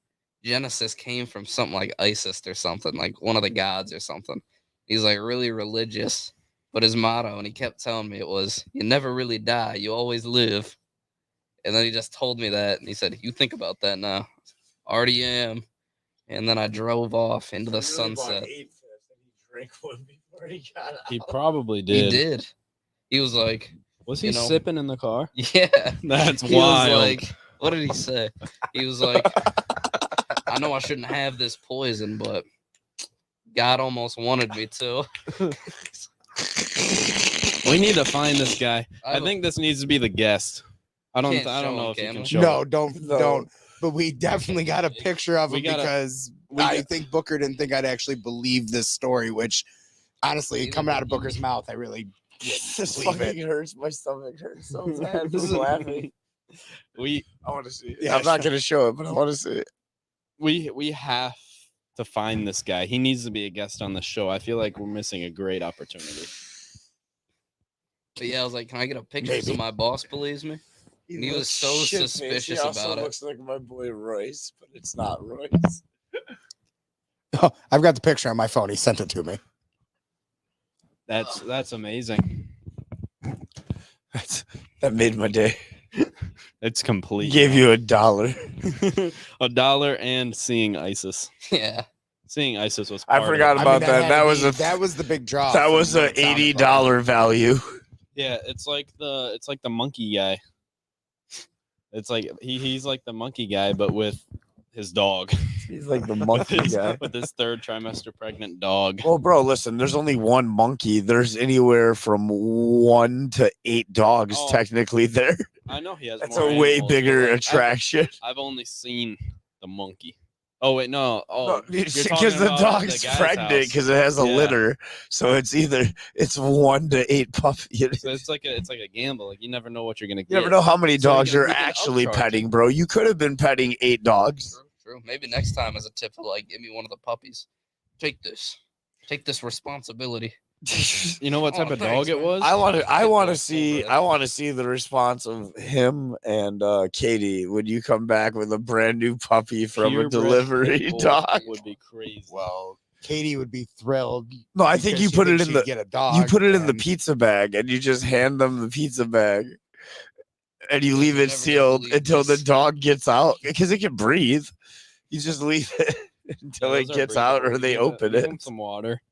Genesis came from something like Isis or something, like one of the gods or something. He's like really religious, but his motto, and he kept telling me it was, "You never really die, you always live." And then he just told me that, and he said, "You think about that now." Already am. And then I drove off into the sunset. He probably He did. did. He was like, Was he You know- sipping in the car? "Yeah." That's He wild. was like, what did he say? He was like, "I know I shouldn't have this poison, but God almost wanted me to." We need to find this guy. I have a- think this needs to be the guest. I don't. Can't I don't show know him, if you can can we? show. No, it. don't. But we definitely got a picture of We him gotta- because we I got- think Booker didn't think I'd actually believe this story, which honestly, Neither coming out of did he. Booker's mouth, I really This wouldn't believe it. hurts. My stomach hurts so bad. This is laughing. We I want to see it. Yeah, I'm not going to show it, but I want to see it. we have to find this guy. He needs to be a guest on the show. I feel like we're missing a great opportunity. But yeah, I was like, "Can I get a picture so Maybe. my boss believes me?" And he was looks so shit-faced. suspicious He also about it. looks like my boy Royce, but it's not Royce. Oh, I've got the picture on my phone. He sent it to me. That's amazing. That made my day. It's complete. Gave you $1. $1 and seeing ISIS. Yeah. Seeing ISIS was. I part of forgot it. about that. had That to was be- a that was the big draw. that from was what a it sounded like. $80 value. Yeah, it's like the monkey guy. It's like he's like the monkey guy, but with his dog. He's like the with monkey his, guy. with his third trimester pregnant dog. Well, bro, listen, there's only one monkey. There's anywhere from 1 to 8 dogs Oh. technically there. I know he has. That's more a way animals, but, bigger like, attraction. I've only seen the monkey. Oh wait, no. Oh, Because talking the about dog's the guy's pregnant house. because it has a Yeah. litter. So it's either it's 1 to 8 puppies. so it's like a gamble. Like you never know what you're gonna get. You never know how many So you dogs can- you're you can actually upcharge petting, it. bro. You could have been petting 8 dogs. True. Maybe next time as a tip, like give me one of the puppies. Take this responsibility. You know what type Oh, of dog thanks, it man. was? I want to Pitbull, see full I want to see the response of him and Katie when you come back with a brand new puppy from a Purebred delivery Pitbull dog. would be crazy. Well, Katie would be thrilled. No, I think because you she put it thinks in she'd the get a dog. you put it in the and pizza bag and you just hand them the pizza bag and you Yeah, leave you're it never gonna sealed believe until the this. dog gets out because it can breathe. You just leave it until Yeah, it those are gets out breathable. or they Give it- open give it. them some water,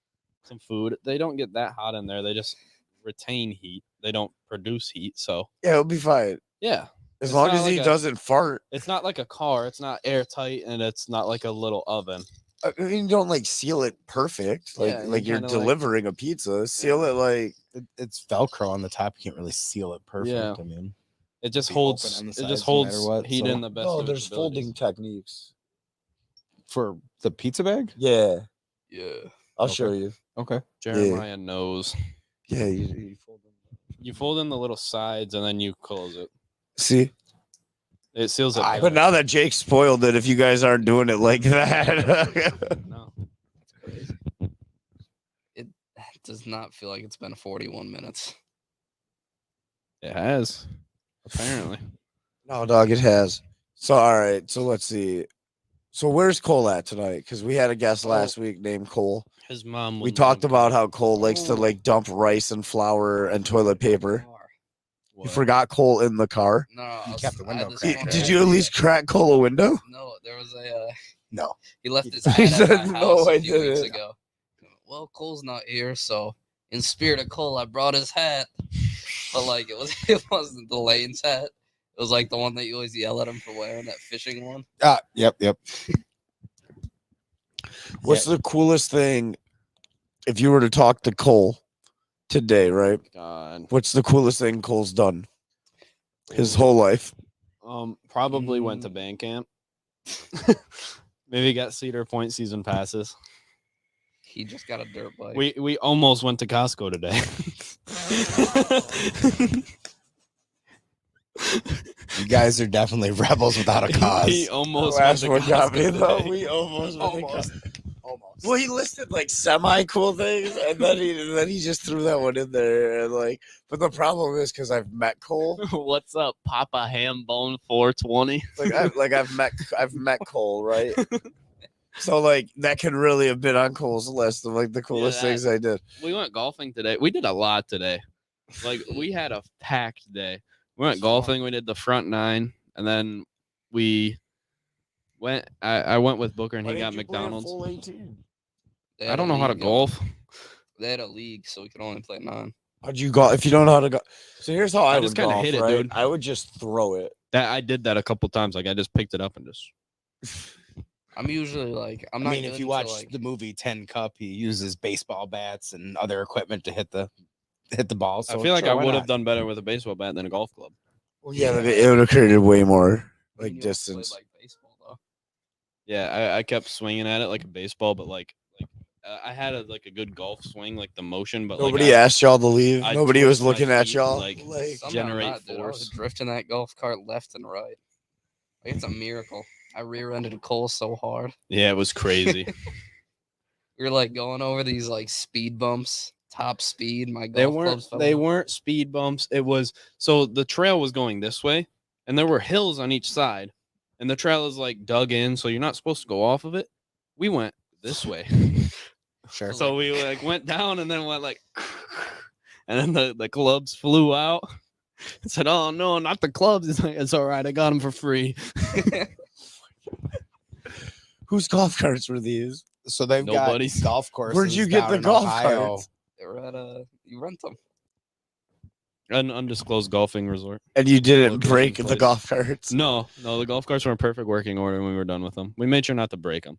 some food. They don't get that hot in there. They just retain heat. They don't produce heat. So Yeah, it'll be fine. yeah, As It's long not as he like a- doesn't fart. it's not like a car. It's not airtight and it's not like a little oven. I mean, you don't like seal it perfect. Like Yeah, you like you're kinda, like- delivering a pizza. Seal it like it's Velcro on the top. You can't really seal it perfect. Yeah. I mean, It just Be holds. open on the It sides just no matter holds what, heat so- in the best. no, of its there's folding abilities. techniques. for the pizza bag. Yeah, Yeah. I'll Okay. show you. Okay. Jeremiah knows. Yeah, you fold them. You fold in the little sides and then you close it. See, It seals it. I- but better. now that Jake spoiled it, if you guys aren't doing it like that, No. That's crazy. It does not feel like it's been 41 minutes. It has. Apparently. no, dog, it has. So all right, so let's see. So where's Cole at tonight? Because we had a guest last week named Cole. His mom. We wouldn't talked let him about come. how Cole likes to like dump rice and flour and toilet paper. You What? forgot Cole in the car. No, I You was- kept the I window had this cracked, one right? Did guy- you at least crack Cole a window? No, there was a. No. He left his He hat at said, my "No, house I a few weeks didn't." ago. Well, Cole's not here, so in spirit of Cole, I brought his hat. But like it wasn't the Lane's hat. It was like the one that you always yell at him for wearing, that fishing one. Yep. What's the coolest thing if you were to talk to Cole today, right? God. What's the coolest thing Cole's done his whole life? Probably went to Mm. band camp. Maybe got Cedar Point season passes. He just got a dirt bike. We almost went to Costco today. You guys are definitely rebels without a cause. We almost Last went one to got me Costco though. today. We almost went to Almost. Costco. Well, he listed like semi cool things, and then he just threw that one in there, and like. But the problem is because I've met Cole. What's up, Papa Hambone 420? I've met Cole, right? So like that could really have been on Cole's list of like the coolest that- things I did. We went golfing today. We did a lot today. Like we had a packed day. We went golfing. We did the front nine, and then we went. I went with Booker, and he got McDonald's. They I had don't a know how to league, golf. They had a league, so we could only play 9. How'd you go? If you don't know how to go, so here's how I, I would just kinda golf, hit it, right? dude. I would just throw it. That I did that a couple times. Like I just picked it up and just. I'm usually like, I'm I not. mean, good if you until, watch like, the movie Ten Cup, he uses baseball bats and other equipment to hit the ball. So I feel like sure, I why would have not? done better with a baseball bat than a golf club. Well, yeah, it would have created way more I mean, like you also played, distance. like baseball though. Yeah, I kept swinging at it like a baseball, but like I had a good golf swing, like the motion, but Nobody like, asked y'all to leave. I Nobody was twist my looking at feet, y'all. like, Somehow generate not, dude. I was force. drifting that golf cart left and right. Like it's a miracle. I rear-ended Cole so hard. Yeah, it was crazy. We were like going over these like speed bumps, top speed. My golf they weren't clubs fell they off. weren't speed bumps. It was so the trail was going this way, and there were hills on each side, and the trail is like dug in, so you're not supposed to go off of it. We went this way. Sure. So we like went down and then went like, and then the clubs flew out. I said, "Oh no, not the clubs!" It's like, "It's all right. I got them for free." Whose golf carts were these? So they've Nobody's. got golf courses. Where'd you get down the in golf Ohio. carts? They were at you rent them. An undisclosed golfing resort. And you didn't Location break the place. golf carts. No, the golf carts were in perfect working order when we were done with them. We made sure not to break them.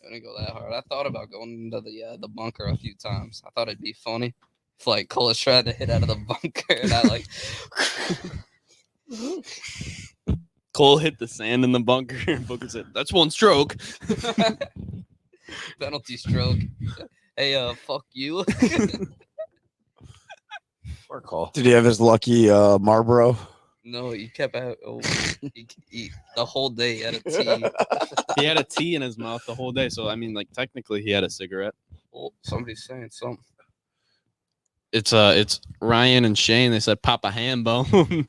I didn't go that hard. I thought about going into the bunker a few times. I thought it'd be funny if like Cole was trying to hit out of the bunker and I like Cole hit the sand in the bunker and Booker said, "That's one stroke." penalty stroke. Hey, fuck you. Poor Cole. Did he have his lucky Marlboro? No, he kept out. Oh, he the whole day he had a tea. He had a tea in his mouth the whole day. So I mean, like technically, he had a cigarette. Oh, somebody's saying something. It's Ryan and Shane. They said Papa Hambone.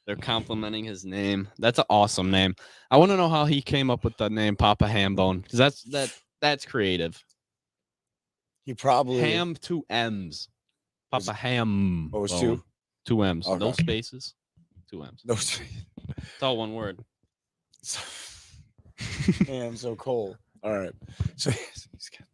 They're complimenting his name. That's an awesome name. I want to know how he came up with the name Papa Hambone because that's creative. He probably Ham, 2 M's. Papa Ham. Oh, it was bone. two? 2 M's. No Okay. spaces. 2 M's. No. It's all one word. Damn, so Cole. All right. So he's got.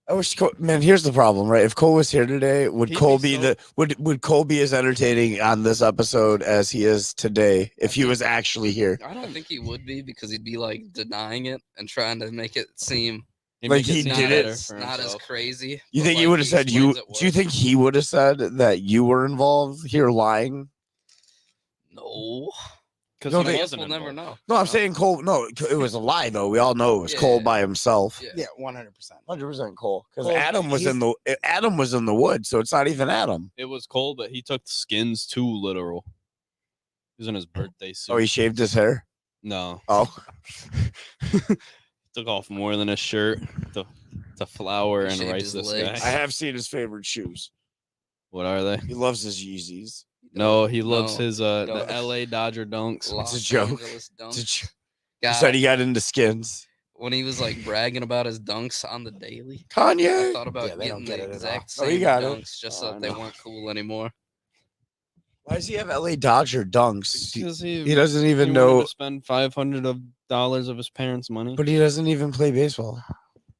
I wish Cole, man. Here's the problem, right? If Cole was here today, would He'd Cole be be so- would Cole be as entertaining on this episode as he is today if he was actually here? I don't think he would be because he'd be like denying it and trying to make it seem He'd Like make it he seem did better it. for not as himself. crazy. You but, think he like, would have said you? explains it Do you worse. think he would have said that you were involved here lying? No. Because No, he they- wasn't We'll never involved. know. No, I'm saying Cole. No, it was a lie though. We all know it was Cole Yeah. by himself. Yeah. Yeah, 100%. 100% Cole. Because Cole, Adam was he's- Adam was in the woods, so it's not even Adam. It was cold, but he took the skins too literal. He was in his birthday suit. Oh, he shaved his hair. No. Oh, Took off more than his shirt to flour He and shaved rice his this legs. guy. I have seen his favorite shoes. What are they? He loves his Yeezys. No, he loves No, his no. the LA Dodger dunks. Los a joke. Angeles dunks. Did you, God, said he got into skins. when he was like bragging about his dunks on the daily, I Kanye. thought about Yeah, they don't getting get the it at all. exact Oh, he same got it. dunks just so Oh, I that they know. weren't cool anymore. Why does he have LA Dodger dunks? Because He doesn't he even wanted know, to spend $500 of his parents' money. but he doesn't even play baseball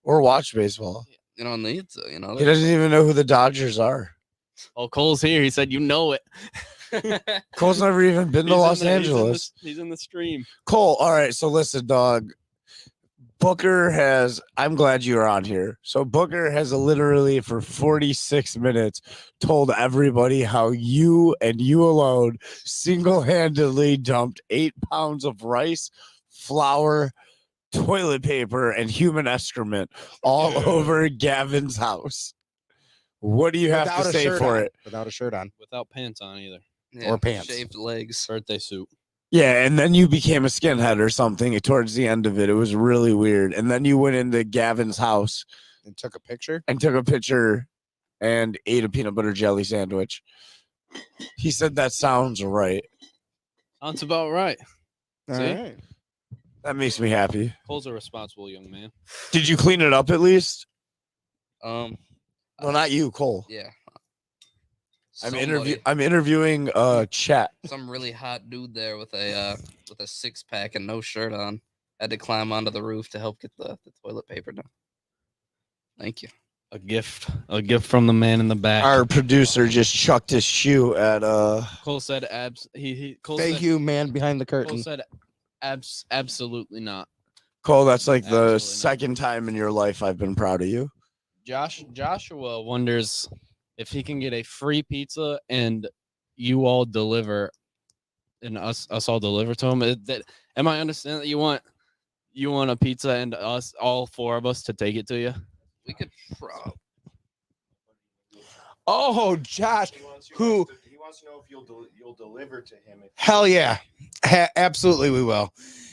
or watch baseball. You don't need to, He doesn't even know who the Dodgers are. Oh, Cole's here. He said, "You know it." Cole's never even been to Los Angeles. He's in the stream. Cole, all right. So listen, dog. Booker has. I'm glad you're on here. So Booker has literally for 46 minutes told everybody how you and you alone single-handedly dumped 8 pounds of rice, flour, toilet paper, and human excrement all over Gavin's house. What do you have Without to a say shirt for on. it? Without a shirt on. Without pants on either. Yeah, pants. shaved legs. Birthday suit. Yeah, and then you became a skinhead or something towards the end of it. It was really weird. And then you went into Gavin's house And took a picture. and took a picture and ate a peanut butter jelly sandwich. He said that sounds right. Sounds about right. All See? right. That makes me happy. Cole's a responsible young man. Did you clean it up at least? Well, not you, Cole. Yeah. I'm Somebody- interviewing Chet. Some really hot dude there with a 6-pack and no shirt on. Had to climb onto the roof to help get the toilet paper down. Thank you. A gift from the man in the back. Our producer just chucked his shoe at Cole said abs. Cole Thank said, you, man behind the Cole curtain. said absolutely not. Cole. That's like the Absolutely not. second time in your life I've been proud of you. Joshua wonders if he can get a free pizza and you all deliver, and us all deliver to him. Am I understand that you want a pizza and us all 4 of us to take it to you? We could pro- Oh, Josh. He wants to know if you'll deliver to him. Hell yeah. Absolutely, we will.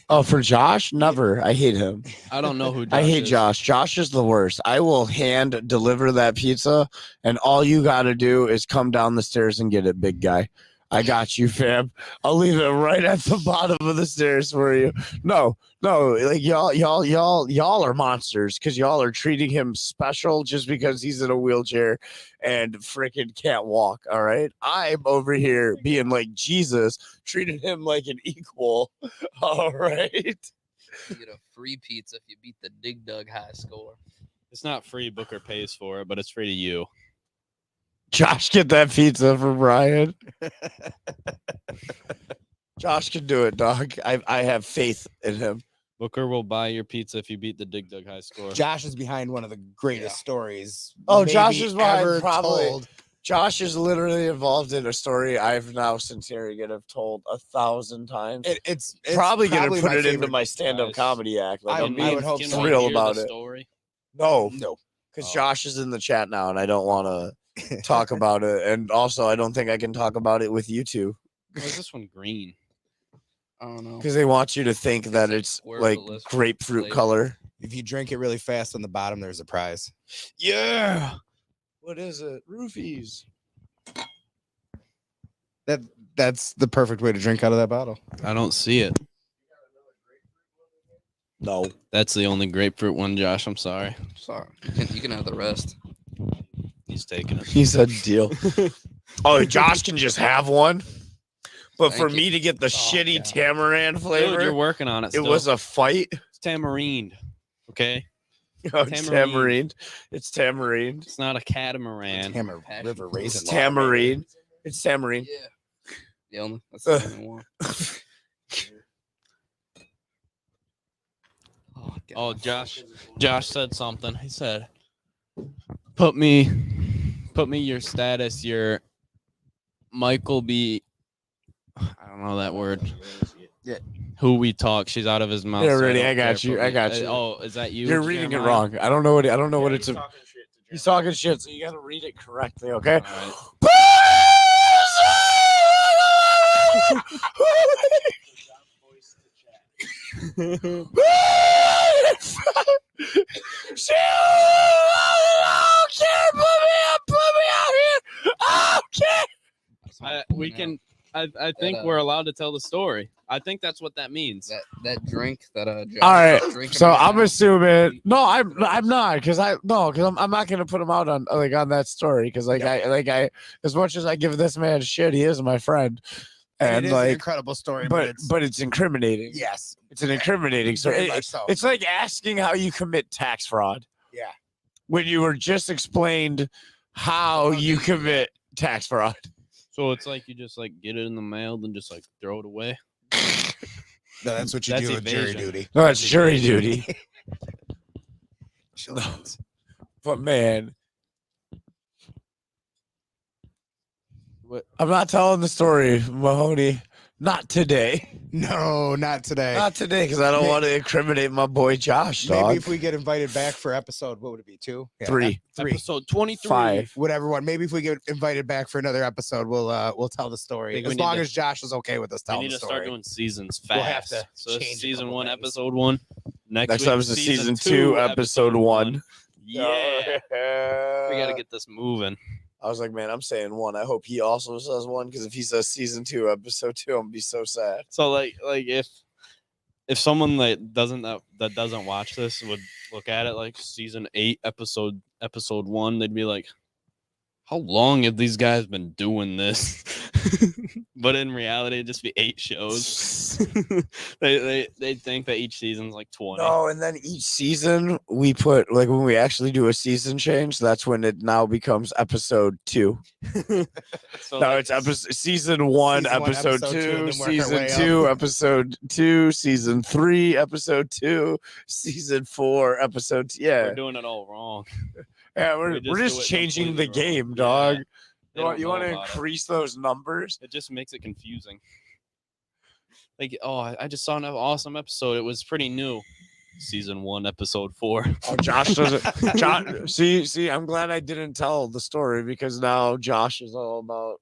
Oh, for Josh? Never. I hate him. I don't know who. I hate is. Josh. Josh is the worst. I will hand deliver that pizza, and all you got to do is come down the stairs and get it, big guy. I got you, fam. I'll leave it right at the bottom of the stairs for you. No, like y'all are monsters because y'all are treating him special just because he's in a wheelchair and freaking can't walk. All right, I'm over here being like Jesus, treating him like an equal. All right. you get a free pizza if you beat the Dig Dug high score. It's not free. Booker pays for it, but it's free to you. Josh, get that pizza for Brian. Josh can do it, dog. I have faith in him. Booker will buy your pizza if you beat the Dig Dug high score. Josh is behind one of the greatest stories. Oh, maybe Josh is behind ever probably- told. Josh is literally involved in a story I've now sincerely gonna have told 1,000 times. It's probably gonna probably put my it into favorite. my stand-up Guys, comedy act. Like I I'm would being hope Can so. we real hear the about it. story? No, No. because Oh. Josh is in the chat now, and I don't want to talk about it. And also, I don't think I can talk about it with you two Why is this one green? I don't know. because they want you to think that like it's square like list grapefruit flavor. color. If you drink it really fast on the bottom, there's a prize. Yeah. What is it? Roofies. That's the perfect way to drink out of that bottle. I don't see it. No. That's the only grapefruit one, Josh. I'm sorry. Sorry, you can have the rest. He's taking it. He said deal. Oh, Josh can just have one. But for Thank you. me to get the shitty God. tamarind Dude, flavor, you're working on it. it Still. was a fight. It's tamarind. Okay, Oh, it's Tamarind. tamarind. It's tamarind. it's not a catamaran. Hammer Passion River fruit. Raisin. It's tamarind. It's tamarind. Yeah. The only. That's the only one. Oh, Oh, God. Josh said something. He said, "Put me your status. Your Michael B. I don't know that word. Yeah. Who we talk. She's out of his mouth. Yeah, so Reddy, don't I got care. you, Put I me- got you. Oh, is that you? You're reading it Jeremiah? wrong. I don't know what it's. He's talking shit to He's Jeremiah. talking shit, so you gotta read it correctly, okay? All right. We can. I think we're allowed to tell the story. I think that's what that means. that drink that Josh All right, was drinking so right I'm now, assuming I'm not because I'm not gonna put him out on on that story because I as much as I give this man shit, he is my friend, And and it is an like incredible story, but it's incriminating. yes, It's an incriminating story. very much so. It's like asking how you commit tax fraud. Yeah. When you were just explained how you commit tax fraud. So it's like you just like get it in the mail, then just like throw it away. No, that's what you That's do with jury evasion. duty. No, it's jury duty. Children's. But man, What? I'm not telling the story, Mahoney. Not today. No, not today. Not today, because I don't May- want to incriminate my boy Josh. Dog. Maybe if we get invited back for episode, what would it be? 2? Yeah, Three. Three. Episode 23. 5. Whatever one. Maybe if we get invited back for another episode, we'll tell the story. Think we As need long to- as Josh is okay with us We telling need the to story. start doing seasons fast. We'll have to so this is change a season couple 1, things. episode 1. Next week, episode, season 2, episode 1. Yeah. We got to get this moving. I was like, man, I'm saying 1. I hope he also says 1, because if he says season 2, episode 2, I'm gonna be so sad. So like if someone that doesn't watch this would look at it like season 8 episode 1, they'd be like, how long have these guys been doing this? But in reality, it'd just be 8 shows. they think that each season's like 20. No, and then each season we put like when we actually do a season change, that's when it now becomes episode 2. So No, like, it's episode season 1, Season 1, episode episode 2, 2, and then work our season way 2, episode 2, season 3, episode 2, season 4, episode yeah. we're doing it all wrong. Yeah, we we're just do just it changing the completely wrong. game, dog. Yeah, they You don't want know to about it. increase those numbers? It just makes it confusing. Like, oh, I just saw an awesome episode. It was pretty new. Season 1, episode 4. Oh, Josh doesn't. Josh, see, I'm glad I didn't tell the story because now Josh is all about.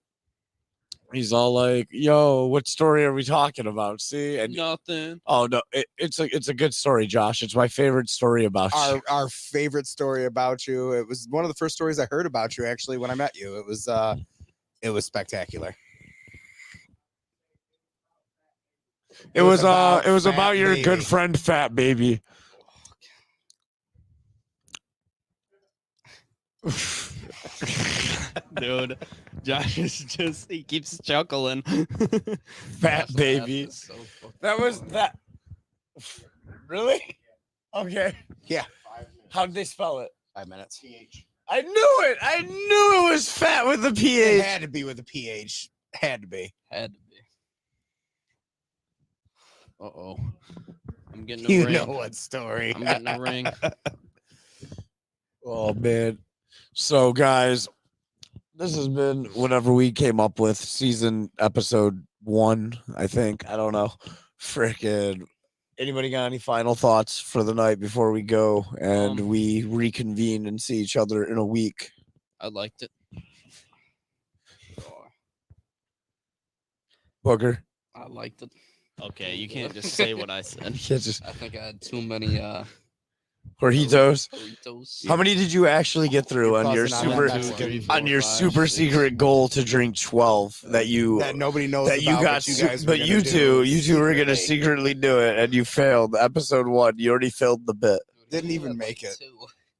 He's all like, "Yo, what story are we talking about?" See, and Nothing. oh no, it's a good story, Josh. It's my favorite story about you. Our favorite story about you. It was one of the first stories I heard about you actually when I met you. It was spectacular. It was about about Fat your good Baby. friend Fat Baby. Dude, Josh is just, he keeps chuckling. Fat Baby. That's so fucking That was funny. that. Really? Okay. Yeah. 5 minutes. How did they spell it? 5 minutes. TH. I knew it. I knew it was fat with the It pH. had to be with a pH. Had to be. Had to be. Uh-oh. I'm getting a You ring. know what story? I'm getting a ring. Oh man. So guys, this has been whatever we came up with, season episode 1, I think. I don't know. Frickin'. Anybody got any final thoughts for the night before we go and we reconvene and see each other in a week? I liked it. Booger. I liked it. Okay, you can't just say what I said. You can't just I think I had too many Doritos. Doritos. How many did you actually get through on your Buzzing on super that Two, Mexican three, food. four, on your five, super six. secret goal to drink 12 that you that nobody knows that you about, got but you su- guys were but gonna you do two were gonna secretly. secretly do it and you failed. Episode 1, you already failed the bit. Didn't Yeah, even like make it. 2.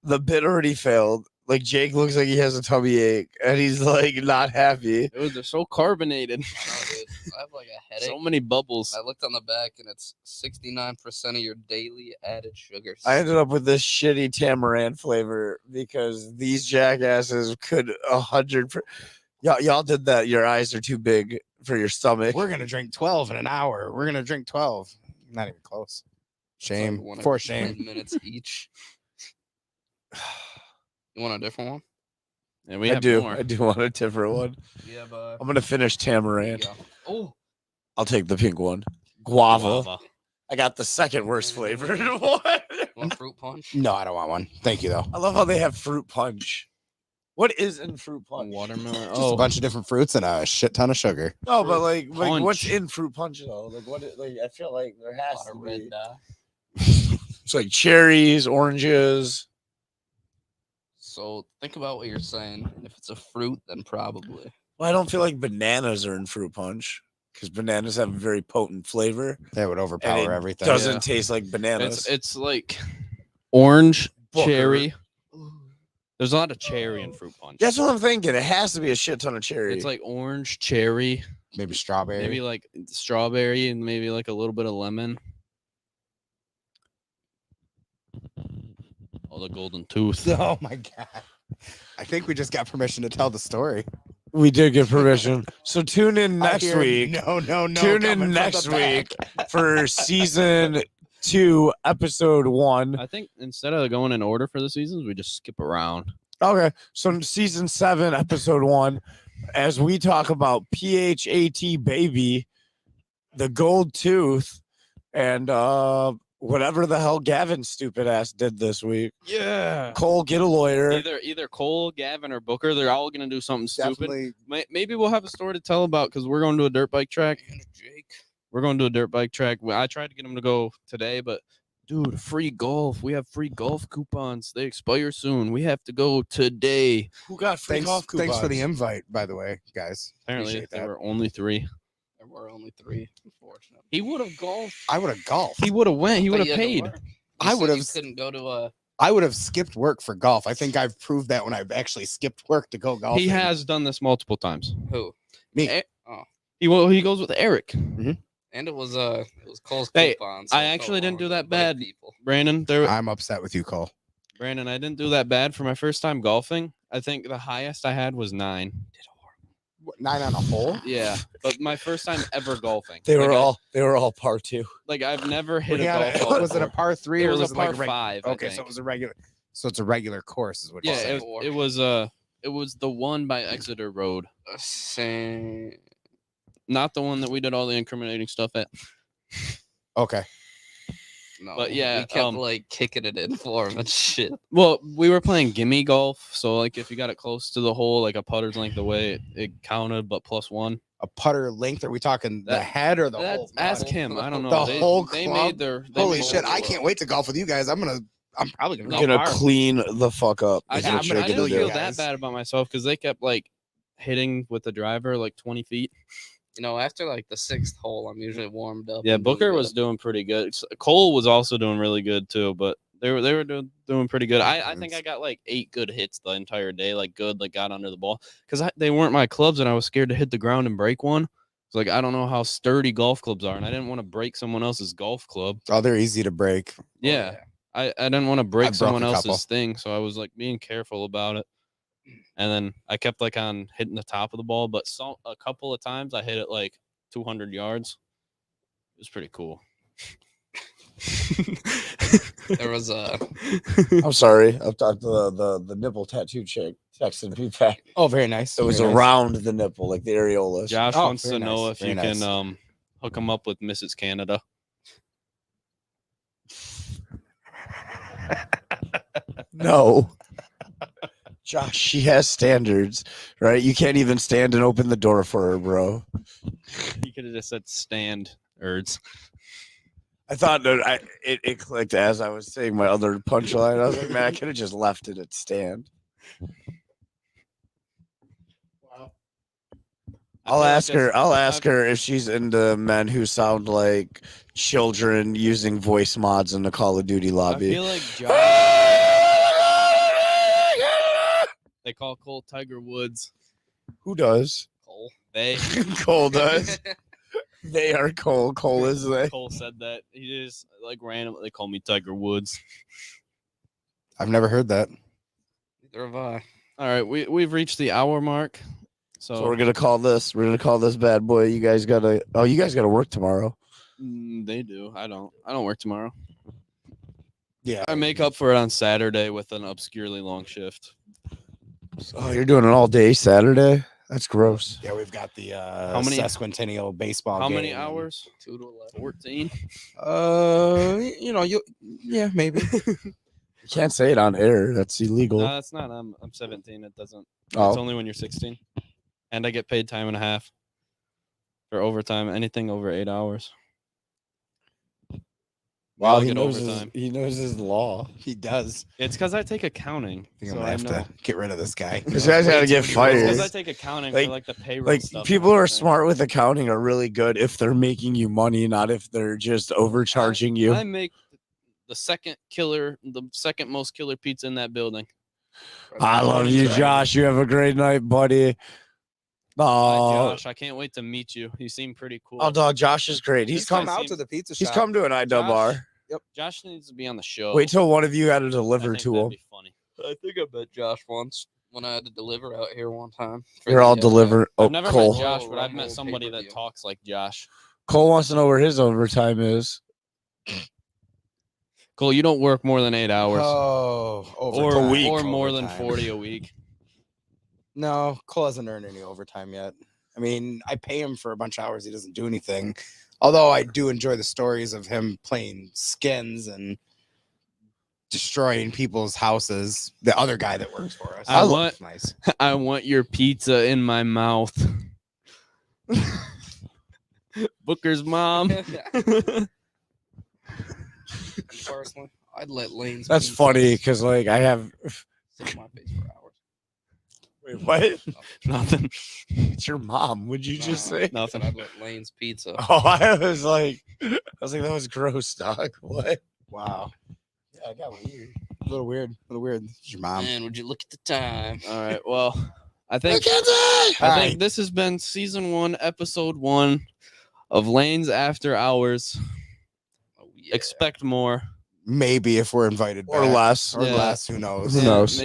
The bit already failed. Like Jake looks like he has a tummy ache and he's like not happy. They're so carbonated. No, dude. I have like a headache. So many bubbles. I looked on the back and it's 69% of your daily added sugars. I ended up with this shitty tamarind flavor because these jackasses could 100. Y'all did that. Your eyes are too big for your stomach. We're gonna drink 12 in an hour. We're gonna drink 12. Not even close. It's like Shame. one For every shame. 10 minutes each. You want a different one? And we I have do. more. I do want a different one. Yeah, but I'm gonna finish tamarind. Oh, I'll take the pink one. Guava. Guava. I got the second worst flavored one. want fruit punch? No, I don't want one. Thank you though. I love how they have fruit punch. What is in fruit punch? Watermelon. Just Oh, a bunch of different fruits and a shit ton of sugar. No, but like what's punch. in fruit punch though? Like what? Like I feel like there has Lot to of be. red dye. It's like cherries, oranges. So think about what you're saying. If it's a fruit, then probably. Well, I don't feel like bananas are in fruit punch because bananas have a very potent flavor. That would And overpower it everything. doesn't Yeah. taste like bananas. it's like orange, Booker. cherry. There's a lot of cherry in fruit punch. That's what I'm thinking. It has to be a shit ton of cherry. It's like orange, cherry, Maybe strawberry. maybe like strawberry, and maybe like a little bit of lemon. Oh, the golden tooth. Oh my god. I think we just got permission to tell the story. we did get permission. So tune in I next hear week. No. Tune coming in from next the back. week for season 2, episode 1. I think instead of going in order for the seasons, we just skip around. Okay, so season 7, episode 1, as we talk about PHAT baby, the gold tooth, and whatever the hell Gavin's stupid ass did this week. Yeah. Cole, get a lawyer. Either Cole, Gavin, or Booker, they're all gonna do something stupid. Definitely. Maybe we'll have a story to tell about because we're going to a dirt bike track. And Jake. We're going to a dirt bike track. I tried to get him to go today, but dude, free golf. We have free golf coupons. They expire soon. We have to go today. Who got free golf coupons? Thanks for the invite, by the way, guys. Apparently, Appreciate there that. were only 3. There were only 3, unfortunately. He would have golfed. I would have golfed. He would have went. He But would you have had to paid. work. I You said would've you s- couldn't go to a. I would have skipped work for golf. I think I've proved that when I've actually skipped work to go golfing. He has done this multiple times. Who? Me. Eh, Oh. He goes with Eric. And it was Cole's Hey, coupon. I it felt actually didn't wrong do to that invite bad. People. Brandon, I'm upset with you, Cole. Brandon, I didn't do that bad for my first time golfing. I think the highest I had was 9. 9 on a hole? Yeah, but my first time ever golfing. They Like, were all par 2. I've never hit a Yeah, golf ball. was it a before. par 3 It or was was a it like par a reg- 5. I Okay, so think. it was a regular. So it's a regular course, is what you're Yeah, saying. it was the one by Exeter Road, Same. not the one that we did all the incriminating stuff at. Okay. No, But yeah, we kept like kicking it in for him and shit. Well, we were playing gimme golf, so like if you got it close to the hole, like a putter's length away, it counted, but +1. A putter length? Are we talking the That- head or the That, whole? ask club? him. I don't know. The they, whole they club? made their. They Holy made shit! their- I can't wait to golf with you guys. I'm probably gonna No, go Gonna far. clean the fuck up. I, is I'm what didn't- you're I gonna didn't gonna feel do. that bad about myself because they kept like hitting with the driver like 20 feet. You know, after like the 6th hole, I'm usually warmed up. Yeah, and doing Booker good. was doing pretty good. Cole was also doing really good too, but they were doing pretty good. I think I got like 8 good hits the entire day, like good, like got under the ball because they weren't my clubs and I was scared to hit the ground and break one. It's like I don't know how sturdy golf clubs are, and I didn't want to break someone else's golf club. Oh, they're easy to break. Yeah, I didn't want to break broke someone a couple. else's thing, so I was like being careful about it. And then I kept like on hitting the top of the ball, but a couple of times I hit it like 200 yards. It was pretty cool. There was a I'm sorry. I've talked to the nipple tattoo chick texted me back. Oh, very nice. It was very nice. around the nipple, like the areolas. Josh Oh, wants to very know nice, if you very can nice. hook him up with Mrs. Canada. No. Josh, she has standards, right? You can't even stand and open the door for her, bro. You could have just said standards. I thought that it clicked as I was saying my other punchline. I was like, man, I could have just left it at stand. I'll ask her if she's into men who sound like children using voice mods in the Call of Duty I lobby. feel like Josh. They call Cole Tiger Woods. Who does? Cole. They Cole does. They are Cole. Cole is they. Cole said that he just like randomly they call me Tiger Woods. I've never heard that. Neither have I. All right, we've reached the hour mark. So we're gonna call this. We're gonna call this bad boy. You guys gotta. Oh, you guys gotta work tomorrow. They do. I don't work tomorrow. Yeah. I make up for it on Saturday with an obscurely long shift. Oh, you're doing an all day Saturday. That's gross. Yeah, we've got the many- sesquicentennial baseball. How many game. hours? 2 to 11. 14. Yeah, maybe. You can't say it on air. That's illegal. No, that's not. I'm 17. It doesn't. It's Oh, only when you're 16. And I get paid time and a half for overtime. Anything over 8 hours. We wow. all He get knows, overtime. he knows his law. He does. It's because I take accounting. I think So I'm gonna I have know. to get rid of this guy. This guy's gotta get It's because I fired. take accounting Like- for like the payroll Like stuff. and people who are everything. smart with accounting are really good if they're making you money, not if they're just overcharging you. I make the second most killer pizza in that building. I love you, Josh. You have a great night, buddy. Hi, Oh, Josh, I can't wait to meet you. You seem pretty cool. oh, dog. Josh is great. He's This come. guy out seems- to the pizza He's shop. come to an IW Josh, bar. Josh needs to be on the show. Wait till one of you got to I deliver think to that'd him. be funny. I think I met Josh once when I had to deliver out here one time. for You're all the, deliver. Oh, I've never Cole. met Josh, but I've met Rumble somebody that pay-per-view. talks like Josh. Cole wants to know where his overtime is. Cole, you don't work more than 8 hours. Oh, or overtime. week. Or more than Overtime. 40 a week. No, Cole hasn't earned any overtime yet. I mean, I pay him for a bunch of hours. He doesn't do anything. Although I do enjoy the stories of him playing skins and destroying people's houses. The other guy that works for us. I That's want- nice. I want your pizza in my mouth. Booker's mom. Personally, I'd let Lane's. That's pizza funny because like I have. sit in my face for hours. Wait, what? Nothing. It's your mom. Would you just say? Nothing. I'd let Lane's pizza. Oh, I was like, that was gross, dog. What? Wow. Yeah, I got weird. A little weird. A little weird. It's your mom. Man, would you look at the time? All right. Well, I think Hi. I think this has been season 1, episode 1 of Lanes After Hours. Oh, yeah. Expect more. Maybe if we're invited Or back. less. Or Yeah. less. Who knows? Who knows?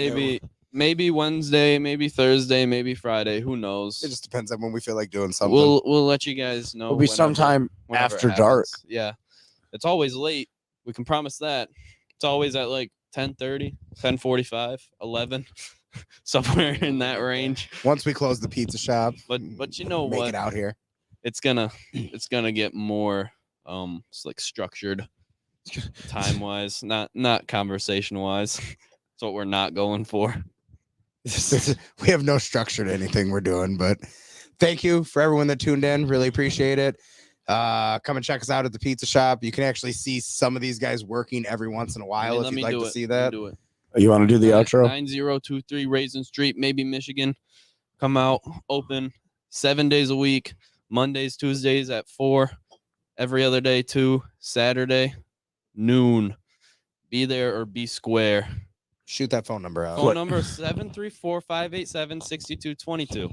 Maybe Wednesday, maybe Thursday, maybe Friday. Who knows? It just depends on when we feel like doing something. We'll let you guys know. It'll be whenever- sometime whenever it after dark. happens. Yeah. It's always late. We can promise that. It's always at like 10:30, 10:45, 11, somewhere in that range. Once we close the pizza shop, But you know make what? it out here. It's gonna get more like structured time wise, not conversation wise. That's what we're not going for. We have no structure to anything we're doing, but thank you for everyone that tuned in. Really appreciate it. Come and check us out at the pizza shop. You can actually see some of these guys working every once in a while if you'd like to see that. Do it. You want to do the outro? 9023 Raisin Street, maybe Michigan. Come out, open 7 days a week, Mondays, Tuesdays at 4, every other day 2, Saturday noon. Be there or be square. Shoot that phone number out. Phone number 734-587-6222.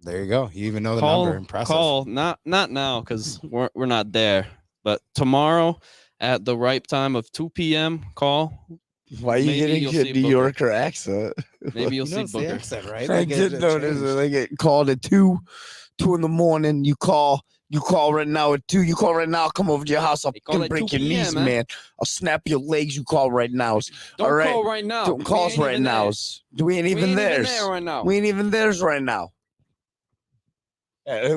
There you go. You even know the number. Impressive. Call, not now because we're not there, but tomorrow at the ripe time of 2 p.m. Call. Why are you Maybe getting you'll a see New Booker. Yorker accent? Maybe you'll You see noticed the Booker. accent, right? I Like, it did just notice changed. that they get called at 2 in the morning. You call right now at 2. You call right now. I'll come over to your house. I'll They call fucking at break 2 your knees, PM, man. I'll snap your legs. You call right now. Don't All right. call right now. Don't call us right now. We ain't We even ain't there. even there right now. We ain't even theirs right now.